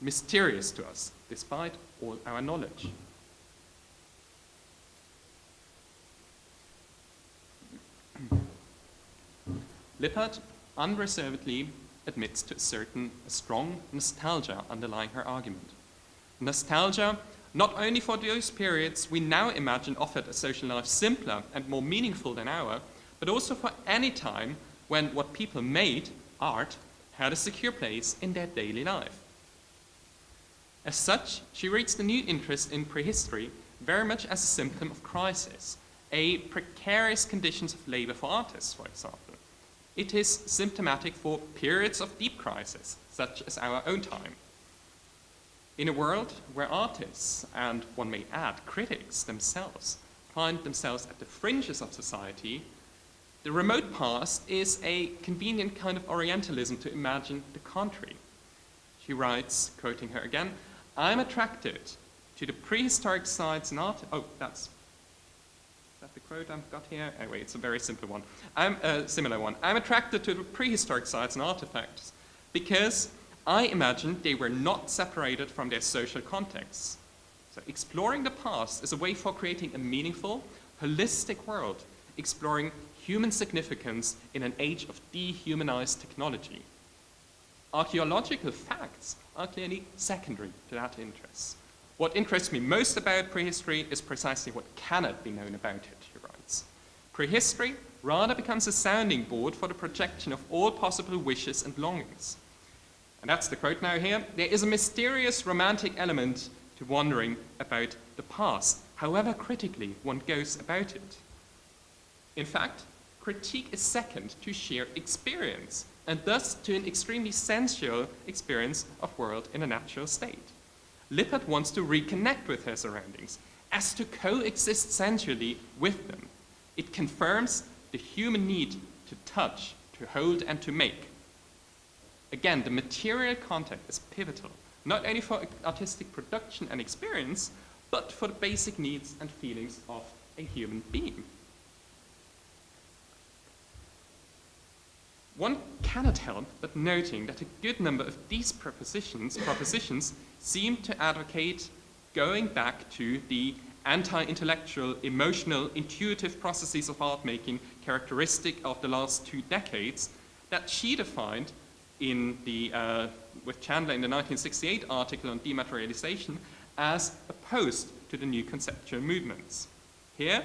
mysterious to us, despite all our knowledge. Lippert unreservedly admits to a strong nostalgia underlying her argument. Nostalgia not only for those periods we now imagine offered a social life simpler and more meaningful than ours, but also for any time when what people made, art, had a secure place in their daily life. As such, she reads the new interest in prehistory very much as a symptom of crisis, a precarious conditions of labor for artists, for example. It is symptomatic for periods of deep crisis, such as our own time. In a world where artists, and one may add critics themselves, find themselves at the fringes of society, the remote past is a convenient kind of Orientalism to imagine the contrary. She writes, quoting her again, I'm attracted to the prehistoric sites in art. Oh, that's that the quote I've got here. Anyway, it's a very simple one. Similar one. I'm attracted to the prehistoric sites and artifacts because I imagined they were not separated from their social contexts. So exploring the past is a way for creating a meaningful, holistic world, exploring human significance in an age of dehumanized technology. Archaeological facts are clearly secondary to that interest. What interests me most about prehistory is precisely what cannot be known about it, he writes. Prehistory rather becomes a sounding board for the projection of all possible wishes and longings. And that's the quote now here. There is a mysterious romantic element to wondering about the past, however critically one goes about it. In fact, critique is second to sheer experience, and thus to an extremely sensual experience of world in a natural state. Lippert wants to reconnect with her surroundings, as to coexist sensually with them. It confirms the human need to touch, to hold, and to make. Again, the material contact is pivotal, not only for artistic production and experience, but for the basic needs and feelings of a human being. One cannot help but noting that a good number of these propositions seem to advocate going back to the anti-intellectual, emotional, intuitive processes of art making characteristic of the last 2 decades that she defined in the, with Chandler in the 1968 article on dematerialization as opposed to the new conceptual movements. Here,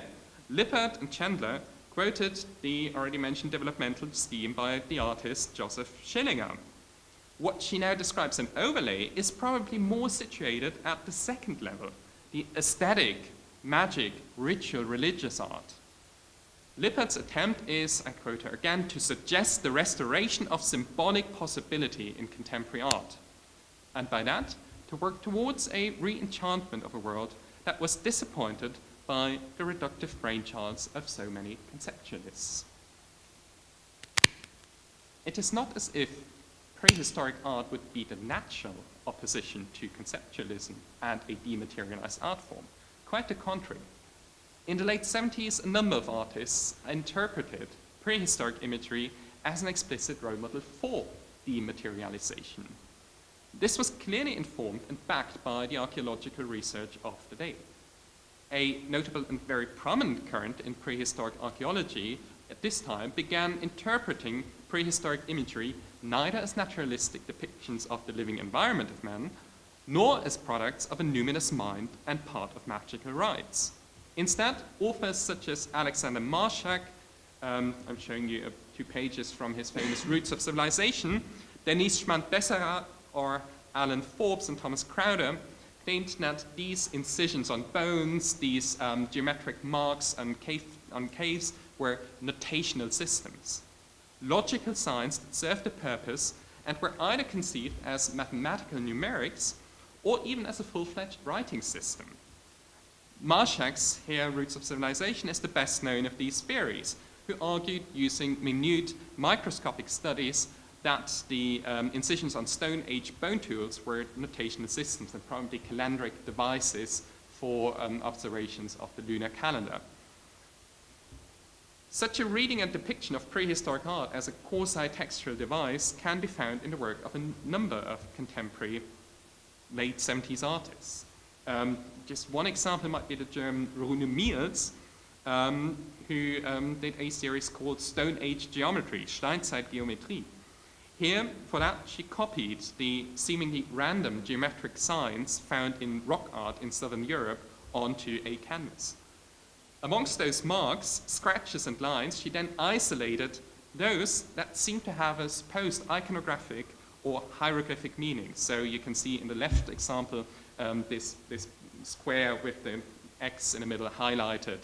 Lippert and Chandler quoted the already mentioned developmental scheme by the artist Joseph Schillinger. What she now describes an overlay is probably more situated at the second level, the aesthetic, magic, ritual, religious art. Lippert's attempt is, I quote her again, to suggest the restoration of symbolic possibility in contemporary art, and by that, to work towards a re-enchantment of a world that was disappointed by the reductive brainchilds of so many conceptualists. It is not as if prehistoric art would be the natural opposition to conceptualism and a dematerialized art form. Quite the contrary. In the late 70s, a number of artists interpreted prehistoric imagery as an explicit role model for dematerialization. This was clearly informed and backed by the archaeological research of the day. A notable and very prominent current in prehistoric archaeology at this time began interpreting prehistoric imagery neither as naturalistic depictions of the living environment of man, nor as products of a numinous mind and part of magical rites. Instead, authors such as Alexander Marshak, I'm showing you 2 pages from his famous Roots of Civilization, Denis Schmand-Besserat, or Alan Forbes and Thomas Crowder, claimed that these incisions on bones, these geometric marks on caves were notational systems, logical signs that served a purpose and were either conceived as mathematical numerics or even as a full-fledged writing system. Marshak's here, Roots of Civilization, is the best known of these theories, who argued using minute microscopic studies that the incisions on Stone Age bone tools were notational systems and probably calendric devices for observations of the lunar calendar. Such a reading and depiction of prehistoric art as a quasi-textual device can be found in the work of a number of contemporary late 70s artists. Just one example might be the German Rune Miels, who did a series called Stone Age Geometry, Steinzeitgeometrie. Here, for that, she copied the seemingly random geometric signs found in rock art in Southern Europe onto a canvas. Amongst those marks, scratches and lines, she then isolated those that seem to have a supposed iconographic or hieroglyphic meaning. So you can see in the left example this square with the X in the middle highlighted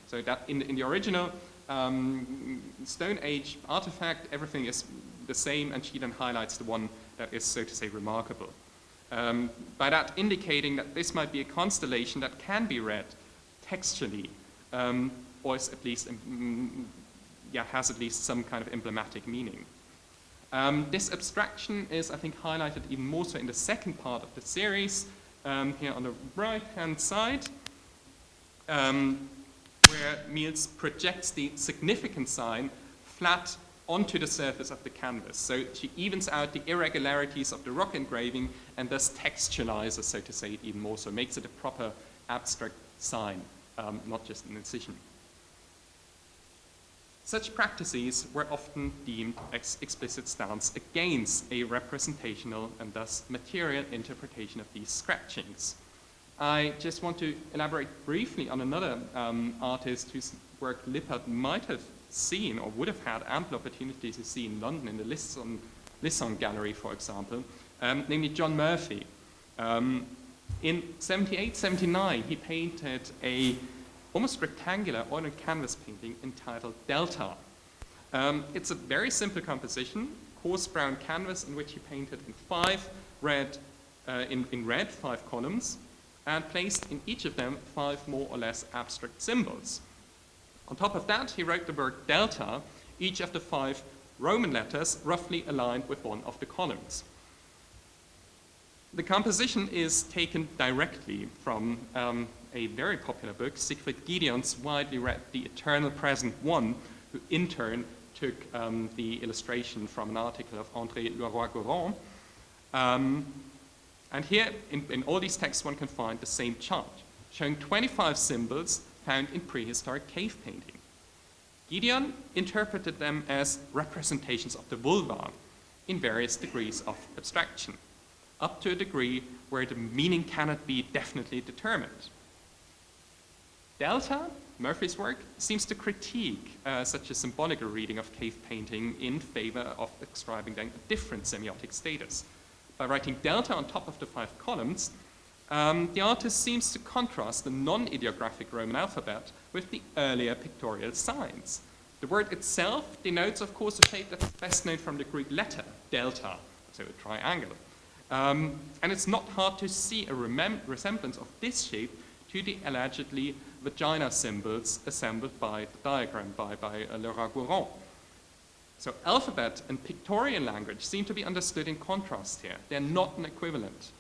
so that in the original Stone Age artifact, everything is the same, and she then highlights the one that is, so to say, remarkable. By that indicating that this might be a constellation that can be read textually, or is at least, has at least some kind of emblematic meaning. This abstraction is, I think, highlighted even more so in the second part of the series, here on the right-hand side, where where Mies projects the significant sign flat onto the surface of the canvas. So she evens out the irregularities of the rock engraving and thus textualizes, so to say, it even more, so makes it a proper abstract sign, not just an incision. Such practices were often deemed as explicit stance against a representational and thus material interpretation of these scratchings. I just want to elaborate briefly on another artist whose work Lippert might have seen or would have had ample opportunity to see in London in the Lisson Gallery, for example, namely John Murphy. In 78-79, he painted a almost rectangular oil and canvas painting entitled Delta. It's a very simple composition, coarse brown canvas in which he painted in five red 5 columns, and placed in each of them 5 more or less abstract symbols. On top of that, he wrote the word delta, each of the 5 Roman letters roughly aligned with one of the columns. The composition is taken directly from a very popular book, Siegfried Gideon's widely read The Eternal Present One, who in turn took the illustration from an article of André Leroy-Gourand. And here, in all these texts, one can find the same chart, showing 25 symbols found in prehistoric cave painting. Gideon interpreted them as representations of the vulva in various degrees of abstraction, up to a degree where the meaning cannot be definitely determined. Delta, Murphy's work, seems to critique such a symbolical reading of cave painting in favor of ascribing them a different semiotic status. By writing delta on top of the 5 columns, the artist seems to contrast the non-ideographic Roman alphabet with the earlier pictorial signs. The word itself denotes, of course, a shape that's best known from the Greek letter, delta, so a triangle. And it's not hard to see a resemblance of this shape to the allegedly vagina symbols assembled by the diagram by Leroy-Gourand. So alphabet and pictorial language seem to be understood in contrast here. They're not an equivalent.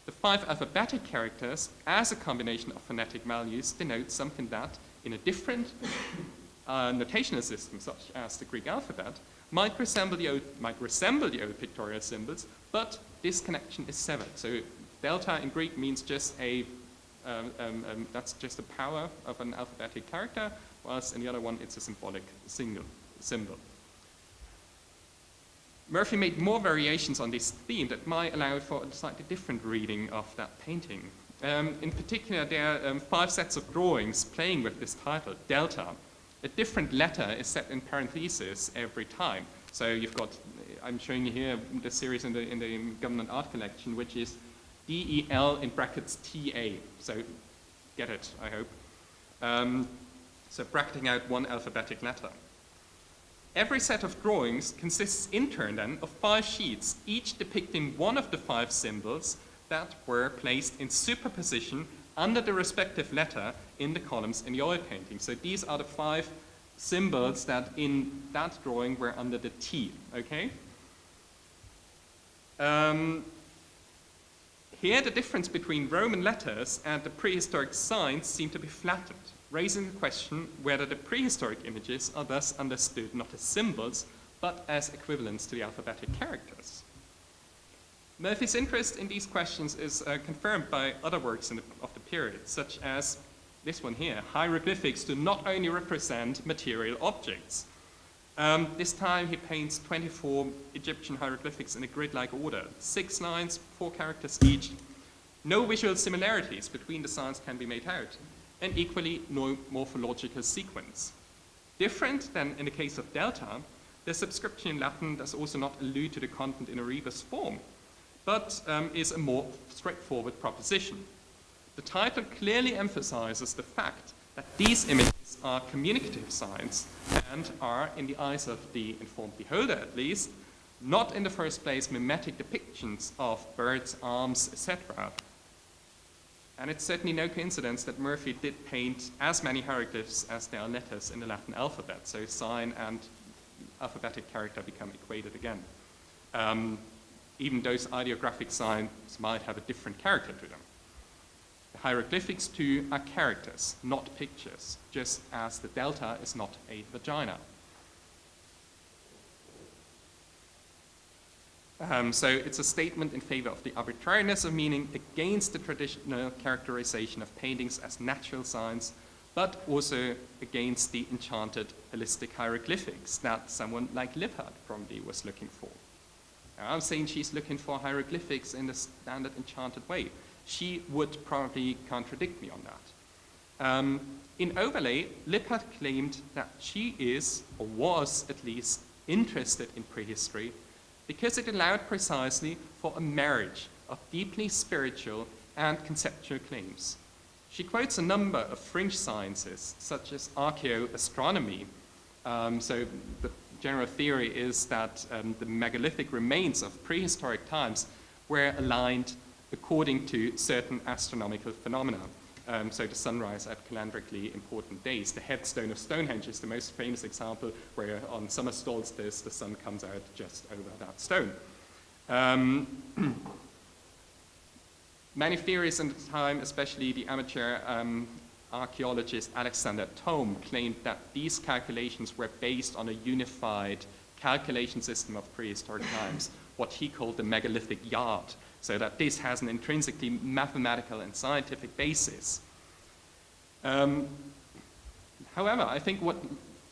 The 5 alphabetic characters, as a combination of phonetic values, denote something that, in a different notational system, such as the Greek alphabet, might resemble the old pictorial symbols, but this connection is severed. So delta in Greek means just that's just a power of an alphabetic character, whilst in the other one it's a symbolic symbol. Murphy made more variations on this theme that might allow for a slightly different reading of that painting. In particular, there are 5 sets of drawings playing with this title, Delta. A different letter is set in parentheses every time. So you've got, I'm showing you here the series in the Government Art Collection, which is DEL in brackets TA. So get it, I hope. So bracketing out one alphabetic letter. Every set of drawings consists in turn then of 5 sheets, each depicting one of the 5 symbols that were placed in superposition under the respective letter in the columns in the oil painting. So these are the 5 symbols that in that drawing were under the T, okay? Here the difference between Roman letters and the prehistoric signs seem to be flattened, raising the question whether the prehistoric images are thus understood not as symbols, but as equivalents to the alphabetic characters. Murphy's interest in these questions is confirmed by other works of the period, such as this one here. Hieroglyphics do not only represent material objects. This time he paints 24 Egyptian hieroglyphics in a grid-like order, 6 lines, 4 characters each. No visual similarities between the signs can be made out, and equally no morphological sequence. Different than in the case of Delta, the subscription in Latin does also not allude to the content in a rebus form, but is a more straightforward proposition. The title clearly emphasizes the fact that these images are communicative signs and are, in the eyes of the informed beholder at least, not in the first place mimetic depictions of birds, arms, etc. And it's certainly no coincidence that Murphy did paint as many hieroglyphs as there are letters in the Latin alphabet, so sign and alphabetic character become equated again. Even those ideographic signs might have a different character to them. The hieroglyphics too are characters, not pictures, just as the delta is not a vagina. So it's a statement in favor of the arbitrariness of meaning against the traditional characterization of paintings as natural signs, but also against the enchanted holistic hieroglyphics that someone like Lippert probably was looking for. Now, I'm saying she's looking for hieroglyphics in the standard enchanted way. She would probably contradict me on that. In Overlay, Lippert claimed that she is, or was at least, interested in prehistory because it allowed precisely for a marriage of deeply spiritual and conceptual claims. She quotes a number of fringe sciences, such as archaeoastronomy. So the general theory is that the megalithic remains of prehistoric times were aligned according to certain astronomical phenomena. So the sunrise at calendarically important days. The headstone of Stonehenge is the most famous example where on summer solstice the sun comes out just over that stone. Many theorists in the time, especially the amateur archaeologist Alexander Thome, claimed that these calculations were based on a unified calculation system of prehistoric times, what he called the megalithic yard, so that this has an intrinsically mathematical and scientific basis. However, I think what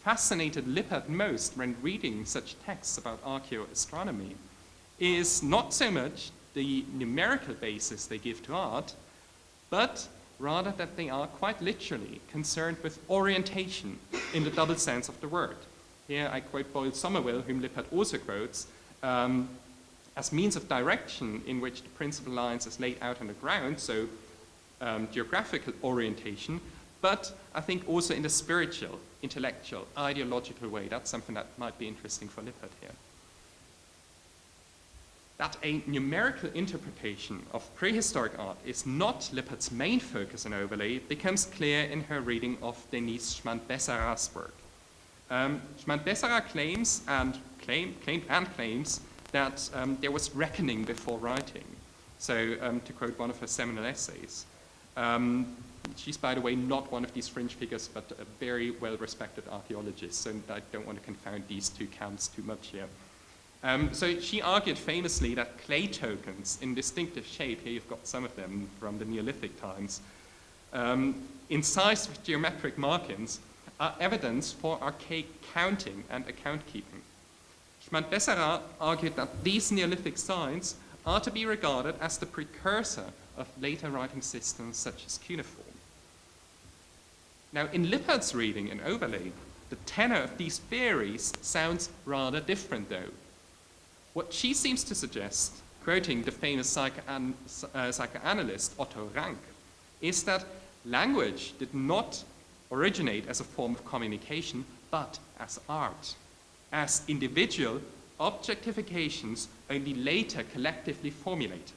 fascinated Lippert most when reading such texts about archaeoastronomy is not so much the numerical basis they give to art, but rather that they are quite literally concerned with orientation in the double sense of the word. Here I quote Boyle Somerville, whom Lippert also quotes, as means of direction in which the principal lines is laid out on the ground, so geographical orientation, but I think also in the spiritual, intellectual, ideological way. That's something that might be interesting for Lippert here. That a numerical interpretation of prehistoric art is not Lippert's main focus in Overlay becomes clear in her reading of Denise Schmand-Bessera's work. Schmand-Bessera claims that there was reckoning before writing. So to quote one of her seminal essays, she's, by the way, not one of these fringe figures, but a very well-respected archaeologist, so I don't want to confound these two camps too much here. So she argued famously that clay tokens in distinctive shape, here you've got some of them from the Neolithic times, incised with geometric markings, are evidence for archaic counting and account keeping. Schmand-Bessera argued that these Neolithic signs are to be regarded as the precursor of later writing systems such as cuneiform. Now, in Lippert's reading in Overlay, the tenor of these theories sounds rather different, though. What she seems to suggest, quoting the famous psychoanalyst Otto Rank, is that language did not originate as a form of communication, but as art, as individual objectifications only later collectively formulated.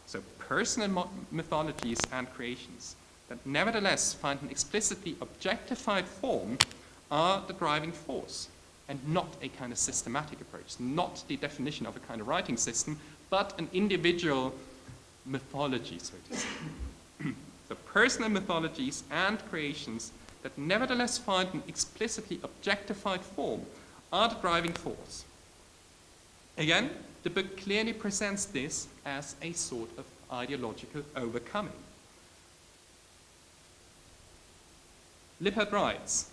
So personal mythologies and creations that nevertheless find an explicitly objectified form are the driving force, and not a kind of systematic approach, not the definition of a kind of writing system, but an individual mythology, so to say. The personal mythologies and creations that nevertheless find an explicitly objectified form are the driving force. Again, the book clearly presents this as a sort of ideological overcoming. Lippert writes,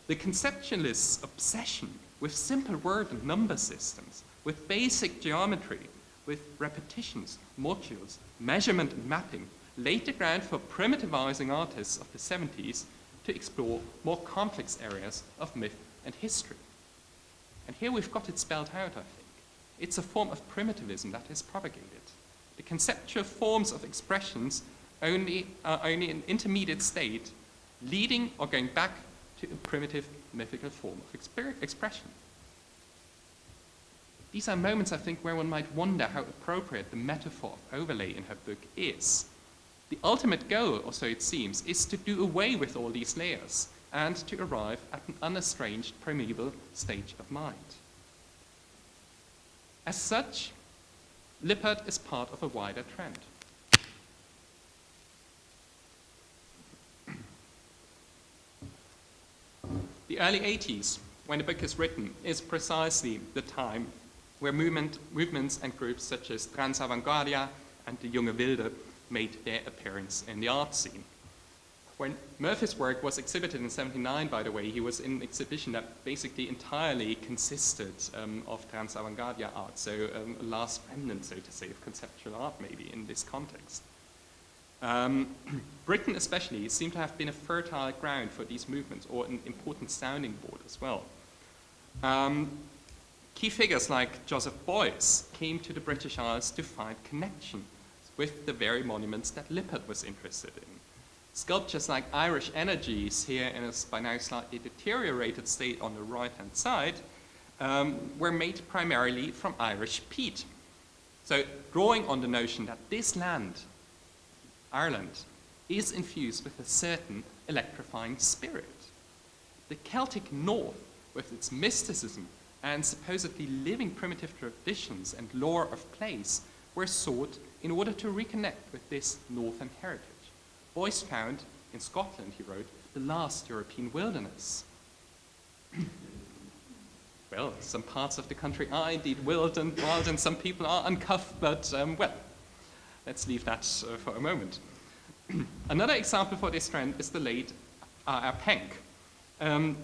the conceptualist's obsession with simple word and number systems, with basic geometry, with repetitions, modules, measurement and mapping, laid the ground for primitivizing artists of the 70s to explore more complex areas of myth and history. And here we've got it spelled out, I think. It's a form of primitivism that is propagated. The conceptual forms of expressions are only an intermediate state, leading or going back to a primitive mythical form of expression. These are moments, I think, where one might wonder how appropriate the metaphor of overlay in her book is. The ultimate goal, or so it seems, is to do away with all these layers and to arrive at an unestranged, primeval stage of mind. As such, Lippert is part of a wider trend. The early 80s, when the book is written, is precisely the time where movements and groups such as Trans-Avantgardia and the Junge Wilde made their appearance in the art scene. When Murphy's work was exhibited in '79, by the way, he was in an exhibition that basically entirely consisted of Trans-Avantgardia art, so a last remnant, so to say, of conceptual art maybe in this context. Britain especially seemed to have been a fertile ground for these movements, or an important sounding board as well. Key figures like Joseph Beuys came to the British Isles to find connection with the very monuments that Lippert was interested in. Sculptures like Irish Energies, here in a by now slightly deteriorated state on the right-hand side, were made primarily from Irish peat. So drawing on the notion that this land, Ireland, is infused with a certain electrifying spirit. The Celtic North, with its mysticism and supposedly living primitive traditions and lore of place, were sought in order to reconnect with this northern heritage. Beuys found, in Scotland, he wrote, the last European wilderness. Well, some parts of the country are indeed wild and some people are uncuffed, but well, let's leave that for a moment. Another example for this trend is the late R.R. Penck.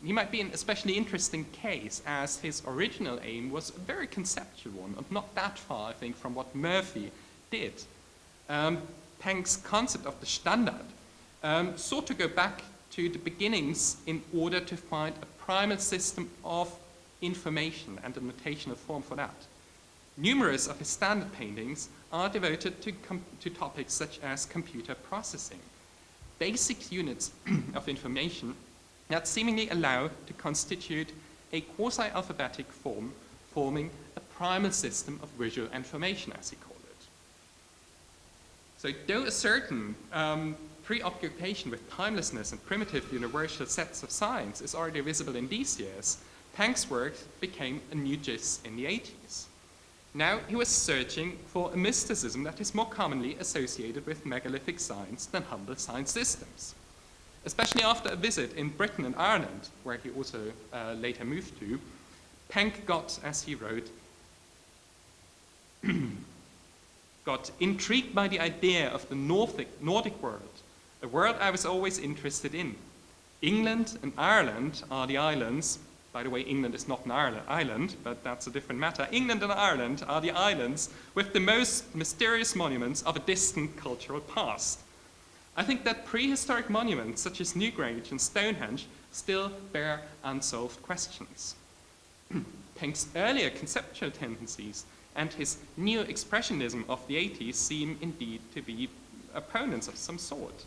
He might be an especially interesting case, as his original aim was a very conceptual one, and not that far, I think, from what Murphy did. Penck's concept of the Standard sought to go back to the beginnings in order to find a primal system of information and a notational form for that. Numerous of his standard paintings are devoted to topics such as computer processing, basic units of information that seemingly allow to constitute a quasi-alphabetic form, forming a primal system of visual information, as he called it. So though a certain preoccupation with timelessness and primitive universal sets of science is already visible in these years, Penck's work became a new gist in the 80s. Now he was searching for a mysticism that is more commonly associated with megalithic science than humble science systems. Especially after a visit in Britain and Ireland, where he also later moved to, Penck got, as he wrote, got intrigued by the idea of the Nordic world, a world I was always interested in. England and Ireland are the islands. By the way, England is not an island, but that's a different matter. England and Ireland are the islands with the most mysterious monuments of a distant cultural past. I think that prehistoric monuments such as Newgrange and Stonehenge still bear unsolved questions. Penck's earlier conceptual tendencies and his neo-expressionism of the 80s seem indeed to be opponents of some sort.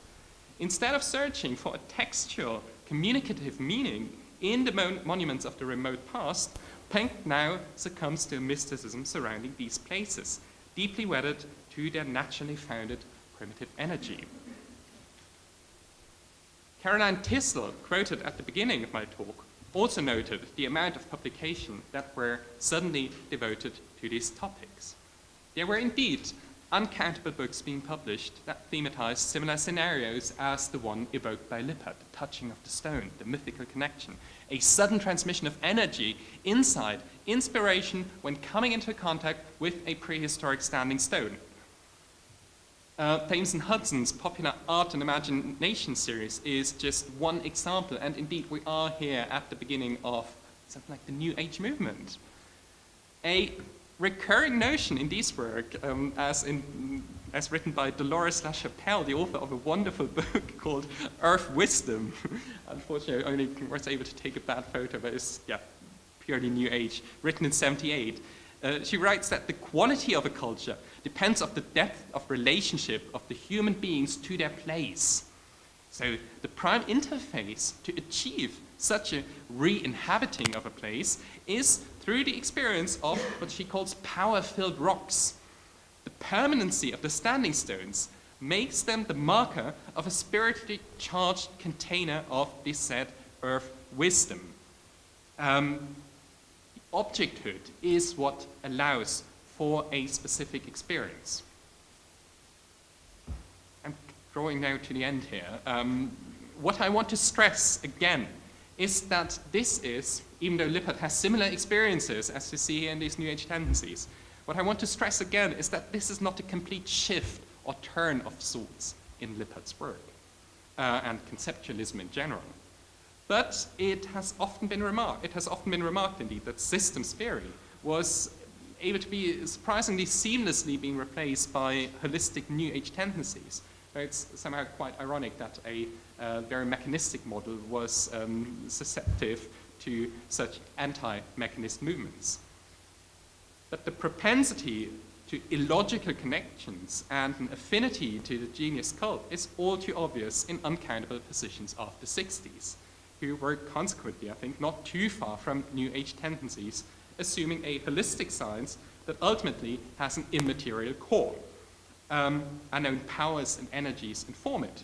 Instead of searching for a textual, communicative meaning in the monuments of the remote past, Penck now succumbs to a mysticism surrounding these places, deeply wedded to their naturally founded primitive energy. Caroline Tissell, quoted at the beginning of my talk, also noted the amount of publication that were suddenly devoted to these topics. There were indeed uncountable books being published that thematized similar scenarios as the one evoked by Lippert, the touching of the stone, the mythical connection, a sudden transmission of energy, insight, inspiration when coming into contact with a prehistoric standing stone. Thames and Hudson's popular Art and Imagination series is just one example, and indeed we are here at the beginning of something like the New Age movement. A recurring notion in this work, as written by Dolores LaChapelle, the author of a wonderful book called Earth Wisdom. Unfortunately, I only was able to take a bad photo, but it's purely New Age, written in '78. She writes that the quality of a culture depends on the depth of relationship of the human beings to their place. So the prime interface to achieve such a re-inhabiting of a place is through the experience of what she calls power-filled rocks. The permanency of the standing stones makes them the marker of a spiritually charged container of this said earth wisdom. Objecthood is what allows for a specific experience. I'm drawing now to the end here. What I want to stress again is that this is, even though Lippert has similar experiences as you see here in these New Age tendencies, what I want to stress again is that this is not a complete shift or turn of sorts in Lippert's work and conceptualism in general. But it has often been remarked indeed that systems theory was able to be surprisingly seamlessly being replaced by holistic New Age tendencies. It's somehow quite ironic that a very mechanistic model was susceptible to such anti-mechanist movements. But the propensity to illogical connections and an affinity to the genius cult is all too obvious in uncountable positions of the 60s, who were consequently, I think, not too far from New Age tendencies, assuming a holistic science that ultimately has an immaterial core. Unknown powers and energies inform it,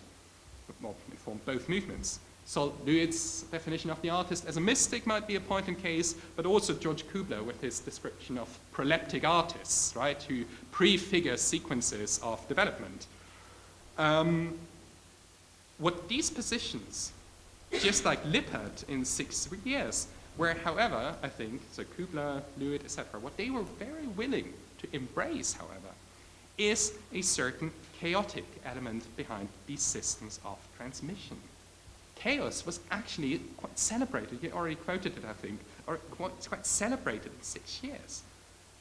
well, inform both movements. Sol Lewitt's definition of the artist as a mystic might be a point in case, but also George Kubler with his description of proleptic artists, right, who prefigure sequences of development. What these positions, just like Lippert in 6 years, were, however, I think, so Kubler, Lewitt, etc., what they were very willing to embrace, however, is a certain chaotic element behind these systems of transmission. Chaos was actually quite celebrated. You already quoted it, I think, or quite celebrated in 6 years.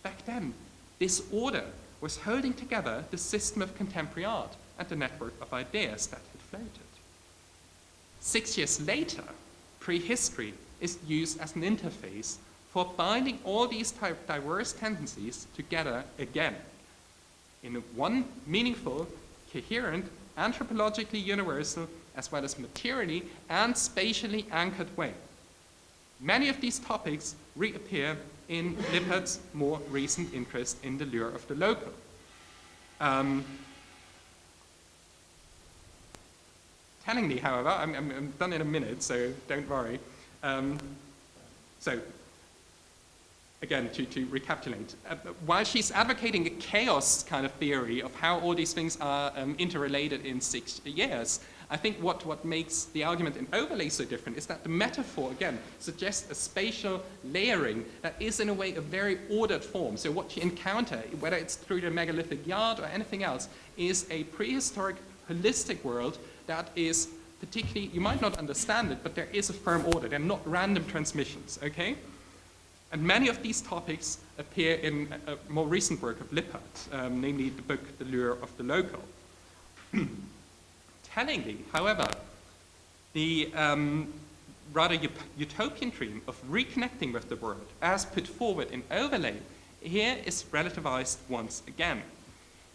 Back then, this order was holding together the system of contemporary art and the network of ideas that had floated. 6 years later, prehistory is used as an interface for binding all these diverse tendencies together again in one meaningful, coherent, anthropologically universal, as well as materially and spatially anchored way. Many of these topics reappear in Lippert's more recent interest in the lure of the local. Tellingly, however, I'm done in a minute, so don't worry. So, again, to recapitulate, while she's advocating a chaos kind of theory of how all these things are interrelated in 6 years, I think what makes the argument in overlay so different is that the metaphor, again, suggests a spatial layering that is in a way a very ordered form. So what you encounter, whether it's through the megalithic yard or anything else, is a prehistoric holistic world that is particularly, you might not understand it, but there is a firm order. They're not random transmissions, okay? And many of these topics appear in a more recent work of Lippert, namely the book The Lure of the Local. Tellingly, however, the rather utopian dream of reconnecting with the world, as put forward in overlay, here is relativized once again.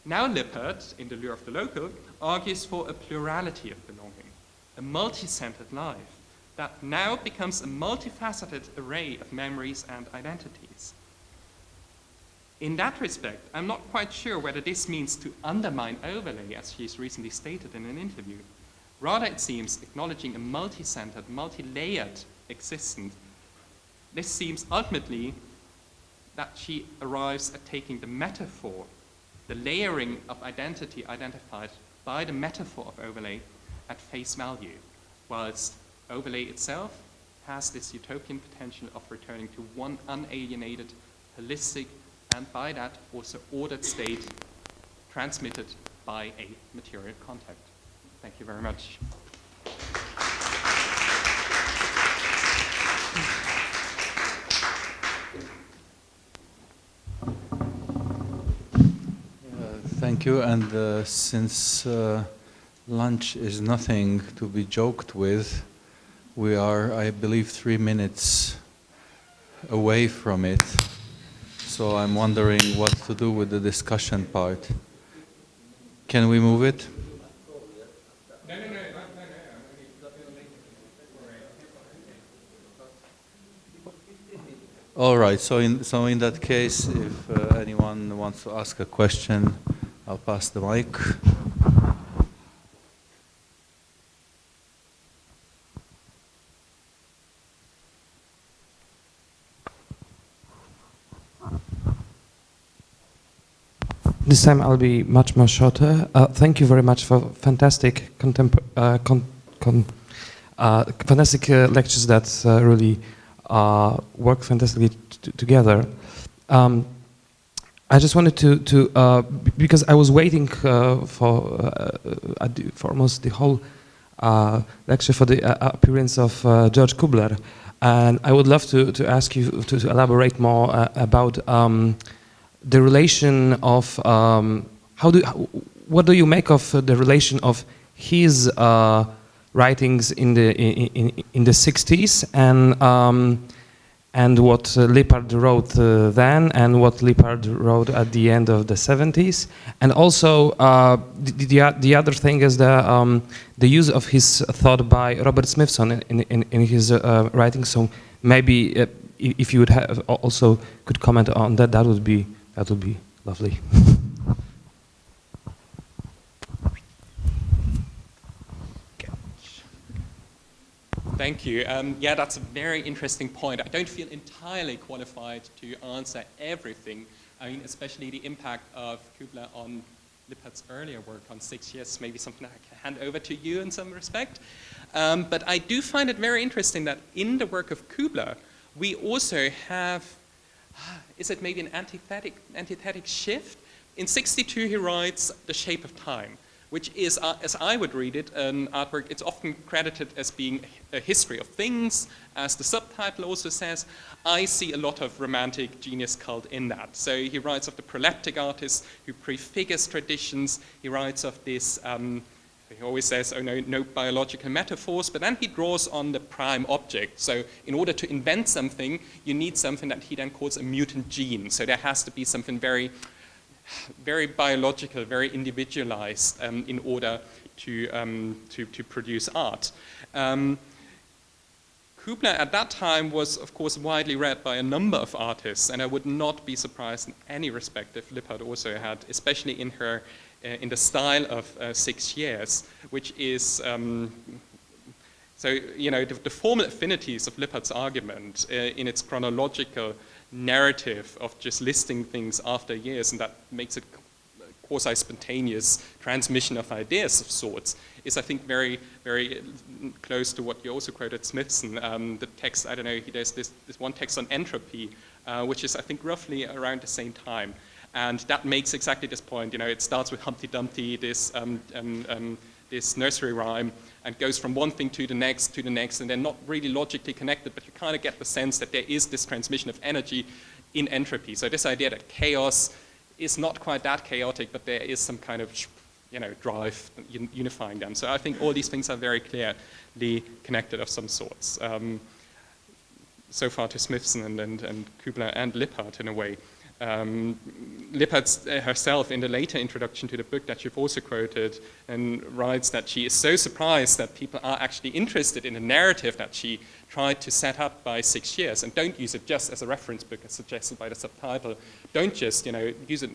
Now Lippert, in The Lure of the Local, argues for a plurality of belonging, a multi-centered life that now becomes a multifaceted array of memories and identities. In that respect, I'm not quite sure whether this means to undermine overlay, as she's recently stated in an interview. Rather, it seems acknowledging a multi-centered, multi-layered existence. This seems ultimately that she arrives at taking the metaphor, the layering of identity identified by the metaphor of overlay at face value, whilst overlay itself has this utopian potential of returning to one unalienated, holistic, and by that also ordered state transmitted by a material contact. Thank you very much. Thank you, and since lunch is nothing to be joked with, we are, I believe, 3 minutes away from it. So I'm wondering what to do with the discussion part. Can we move it? All right, so in that case, if anyone wants to ask a question, I'll pass the mic. This time I'll be much more shorter. Thank you very much for fantastic fantastic lectures that really work fantastically together. I just wanted to because I was waiting for almost the whole lecture for the appearance of George Kubler, and I would love to ask you to elaborate more about the relation of what do you make of the relation of his writings in the 60s and what Lippard wrote then and what Lippard wrote at the end of the 70s, and also the other thing is the use of his thought by Robert Smithson in his writing. So maybe if you would have also could comment on that, that would be lovely. Thank you. Yeah, that's a very interesting point. I don't feel entirely qualified to answer everything. I mean, especially the impact of Kubler on Lippard's earlier work on 6 years, maybe something I can hand over to you in some respect. But I do find it very interesting that in the work of Kubler, we also have, is it maybe an antithetic shift? In 62, he writes The Shape of Time, which is, as I would read it, an artwork. It's often credited as being a history of things. As the subtitle also says, I see a lot of romantic genius cult in that. So he writes of the proleptic artist who prefigures traditions. He writes of this, he always says, oh no biological metaphors, but then he draws on the prime object. So in order to invent something, you need something that he then calls a mutant gene. So there has to be something very biological, very individualized in order to produce art. Kubler at that time was, of course, widely read by a number of artists, and I would not be surprised in any respect if Lippard also had, especially in her, in the style of 6 years, which is, so, you know, the formal affinities of Lippard's argument in its chronological narrative of just listing things after years, and that makes it quasi-spontaneous transmission of ideas of sorts, is, I think, very, very close to what you also quoted Smithson. The text, I don't know, there's this one text on entropy, which is, I think, roughly around the same time. And that makes exactly this point. You know, it starts with Humpty Dumpty, this nursery rhyme, and goes from one thing to the next, and they're not really logically connected, but you kind of get the sense that there is this transmission of energy in entropy. So this idea that chaos is not quite that chaotic, but there is some kind of, you know, drive unifying them. So I think all these things are very clearly connected of some sorts. So far to Smithson and Kubler and Lippard in a way. Lippard herself, in the later introduction to the book that you've also quoted, and writes that she is so surprised that people are actually interested in a narrative that she tried to set up by 6 years, and don't use it just as a reference book as suggested by the subtitle. Don't just, you know, use it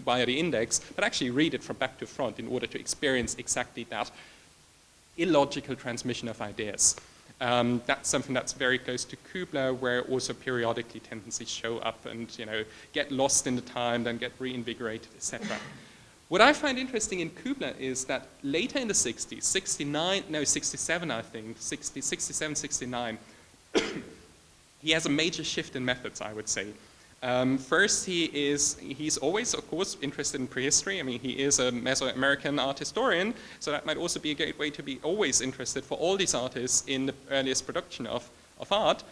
via the index, but actually read it from back to front in order to experience exactly that illogical transmission of ideas. That's something that's very close to Kubler, where also periodically tendencies show up and, you know, get lost in the time, then get reinvigorated, etc. What I find interesting in Kubler is that later in the 60s, 67 I think, 67, 69, he has a major shift in methods, I would say. First, he's always, of course, interested in prehistory. I mean, he is a Mesoamerican art historian, so that might also be a great way to be always interested for all these artists in the earliest production of art.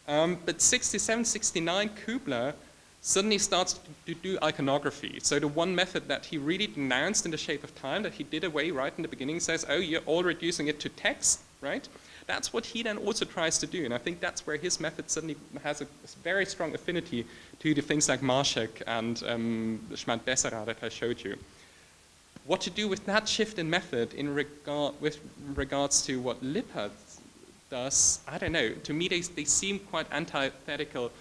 But 67, 69, Kubler suddenly starts to do iconography. So the one method that he really denounced in The Shape of Time, that he did away right in the beginning, says, oh, you're all reducing it to text, right? That's what he then also tries to do, and I think that's where his method suddenly has a very strong affinity to the things like Marshak and Schmand-Bessera that I showed you. What to do with that shift in method with regards to what Lippard does, I don't know. To me, they seem quite antithetical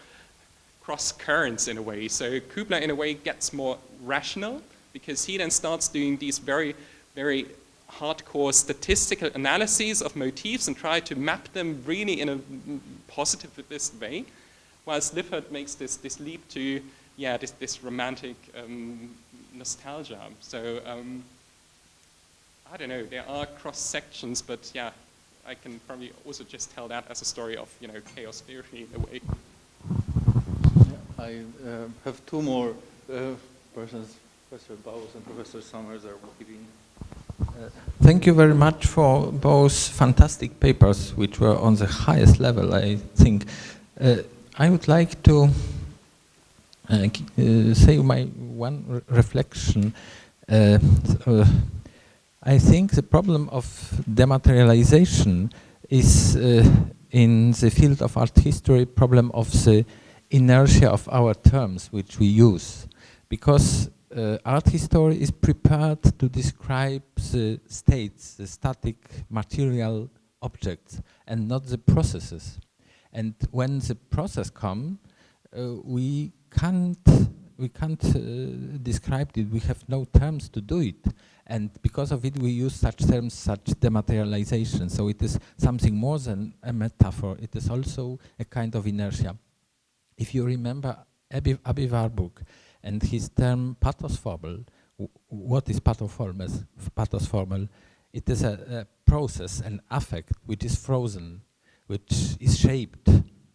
cross currents in a way. So Kubler, in a way, gets more rational because he then starts doing these very, very hardcore statistical analyses of motifs and try to map them really in a positivist way, whilst Lippard makes this leap to, yeah, this romantic nostalgia. So I don't know, there are cross sections, but yeah, I can probably also just tell that as a story of, you know, chaos theory in a way. I have two more persons, Professor Bowes and Professor Summers are giving. Thank you very much for both fantastic papers, which were on the highest level, I think. I would like to say my one reflection. I think the problem of dematerialization is in the field of art history problem of the inertia of our terms which we use, because art history is prepared to describe the states, the static material objects, and not the processes. And when the process comes, we can't describe it. We have no terms to do it, and because of it, we use such terms, such dematerialization. So it is something more than a metaphor. It is also a kind of inertia. If you remember Abi Warburg and his term pathosformel, what is pathosformel? It is a process, an affect, which is frozen, which is shaped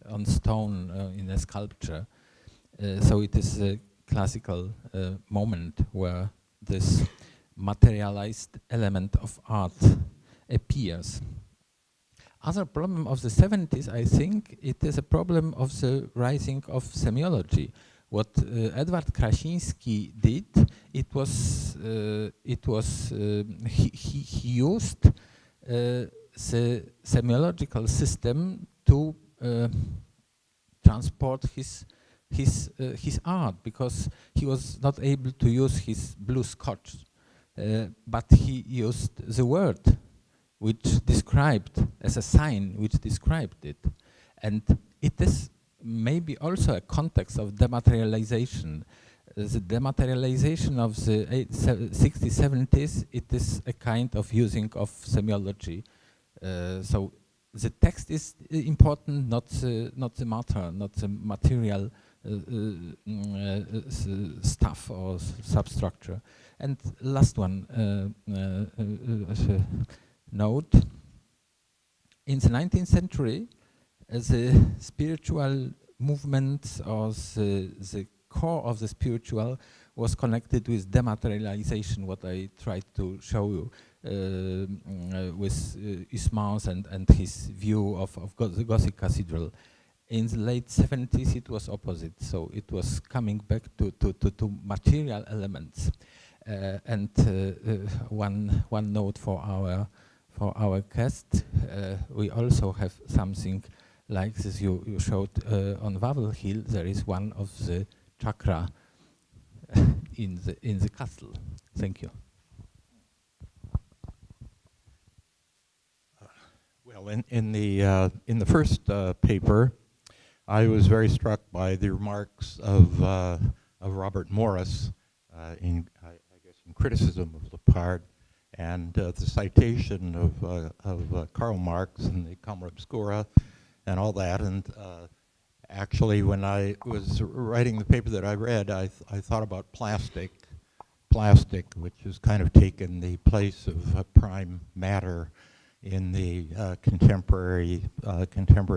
on stone in a sculpture. So it is a classical moment where this materialized element of art appears. Other problem of the 70s, I think, it is a problem of the rising of semiology. What Edward Krasinski did, he used the semiological system to transport his art, because he was not able to use his blue Scotch, but he used the word which described, as a sign which described it. And it is maybe also a context of dematerialization. The dematerialization of the 60s, 70s, it is a kind of using of semiology. So the text is important, not the matter, not the material stuff or substructure. And last one, note. In the 19th century, the spiritual movement or the core of the spiritual was connected with dematerialization, what I tried to show you with Huysmans and his view of the Gothic cathedral. In the late 70s, it was opposite, so it was coming back to material elements. And one note for our guest, we also have something like this you showed on Wawel Hill. There is one of the chakra in the castle. Thank you. Well, in the first paper, I was very struck by the remarks of Robert Morris in criticism of Lepard, and the citation of Karl Marx and the Camera Obscura and all that. And actually, when I was writing the paper that I read, I thought about plastic, which has kind of taken the place of prime matter in the contemporary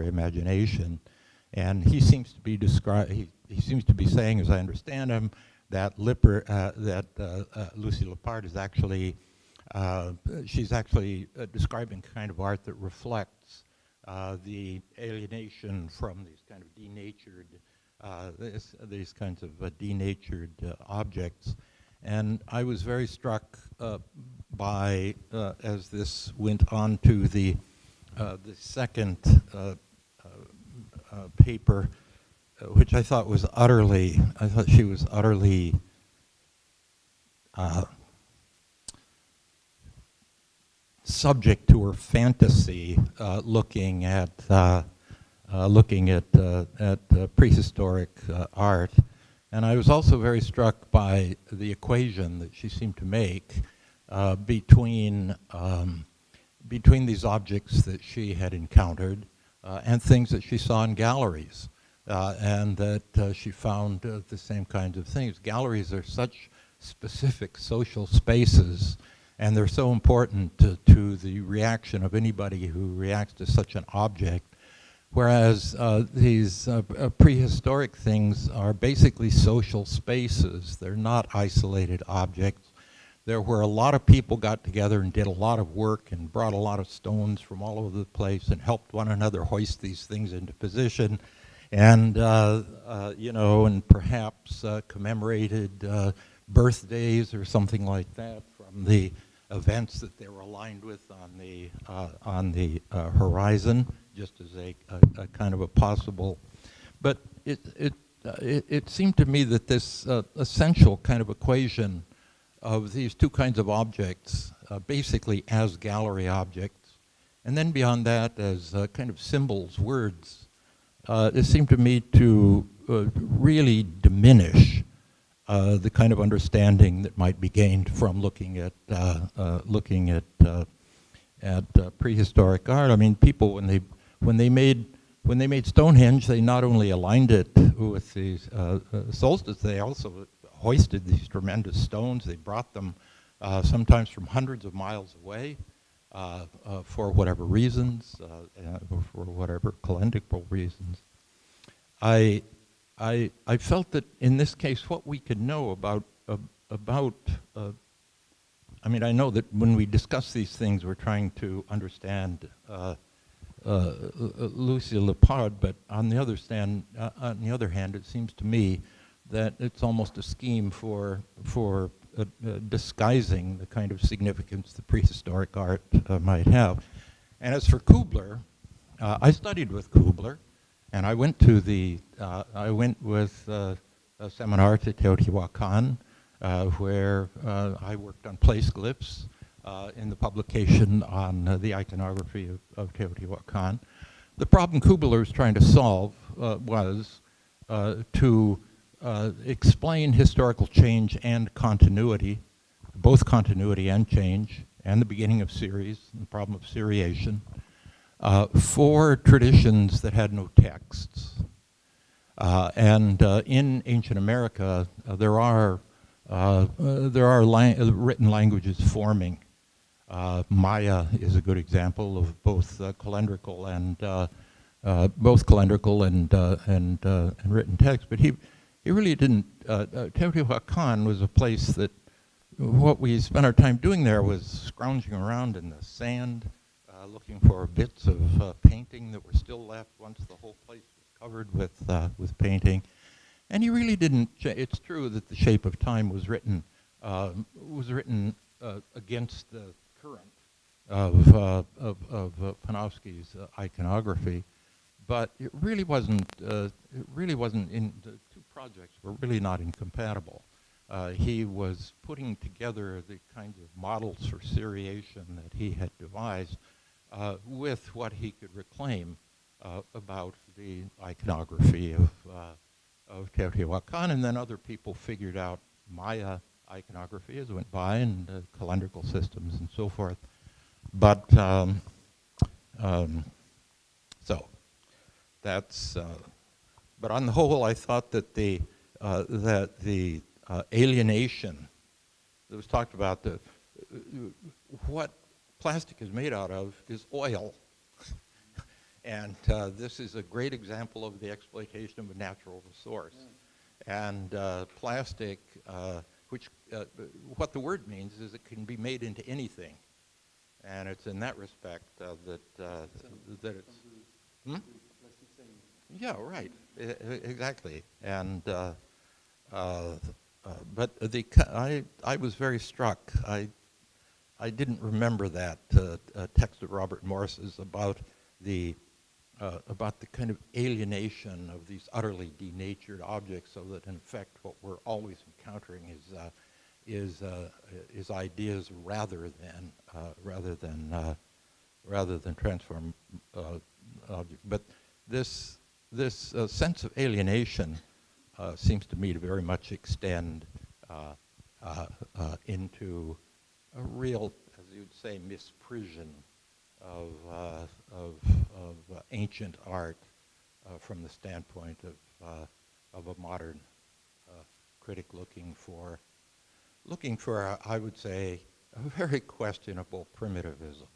imagination. And he seems to be he seems to be saying, as I understand him, that Lucy Lepard is actually she's actually describing kind of art that reflects the alienation from these kind of denatured these kinds of denatured objects. And I was very struck by as this went on to the second paper, which I thought was she was utterly subject to her fantasy, looking at prehistoric art. And I was also very struck by the equation that she seemed to make between these objects that she had encountered and things that she saw in galleries, and that she found the same kinds of things. Galleries are such specific social spaces, And they're so important to the reaction of anybody who reacts to such an object. Whereas these prehistoric things are basically social spaces. They're not isolated objects. They're where a lot of people got together and did a lot of work and brought a lot of stones from all over the place and helped one another hoist these things into position, and you know, and perhaps commemorated birthdays or something like that from the events that they were aligned with on the horizon, just as a kind of a possible. But it seemed to me that this essential kind of equation of these two kinds of objects, basically as gallery objects, and then beyond that as kind of symbols, words, it seemed to me to really diminish the kind of understanding that might be gained from looking at prehistoric art. I mean, people when they made Stonehenge, they not only aligned it with these solstice, they also hoisted these tremendous stones. They brought them sometimes from hundreds of miles away for whatever reasons, for whatever calendrical reasons. I felt that in this case, what we could know about I mean, I know that when we discuss these things, we're trying to understand Lucy Lippard, but on the other hand, it seems to me that it's almost a scheme for disguising the kind of significance the prehistoric art might have. And as for Kubler, I studied with Kubler, and I went to I went with a seminar to Teotihuacan, where I worked on place glyphs in the publication on the iconography of Teotihuacan. The problem Kubler was trying to solve was to explain historical change and continuity, both continuity and change, and the beginning of series, and the problem of seriation, for traditions that had no texts. And in ancient America, there are written languages forming. Maya is a good example of both calendrical and written text. But he really didn't. Teotihuacan was a place that what we spent our time doing there was scrounging around in the sand, looking for bits of painting that were still left once the whole place was covered with painting. And he really didn't. It's true that the Shape of Time was written against the current of Panofsky's iconography, but it really wasn't. In the two projects were really not incompatible. He was putting together the kinds of models for seriation that he had devised with what he could reclaim about the iconography of Teotihuacan, and then other people figured out Maya iconography as it went by, and calendrical systems and so forth. But so that's. But on the whole, I thought that the alienation that was talked about, what plastic is made out of is oil. And this is a great example of the exploitation of a natural resource. And plastic, what the word means is it can be made into anything. And it's in that respect that it's... Yeah, right, exactly. And, but I was very struck. I didn't remember that text of Robert Morris's about the kind of alienation of these utterly denatured objects, so that in effect what we're always encountering is ideas rather than transform objects. But this sense of alienation seems to me to very much extend into a real, as you'd say, misprision of ancient art from the standpoint of a modern critic looking for, I would say, a very questionable primitivism.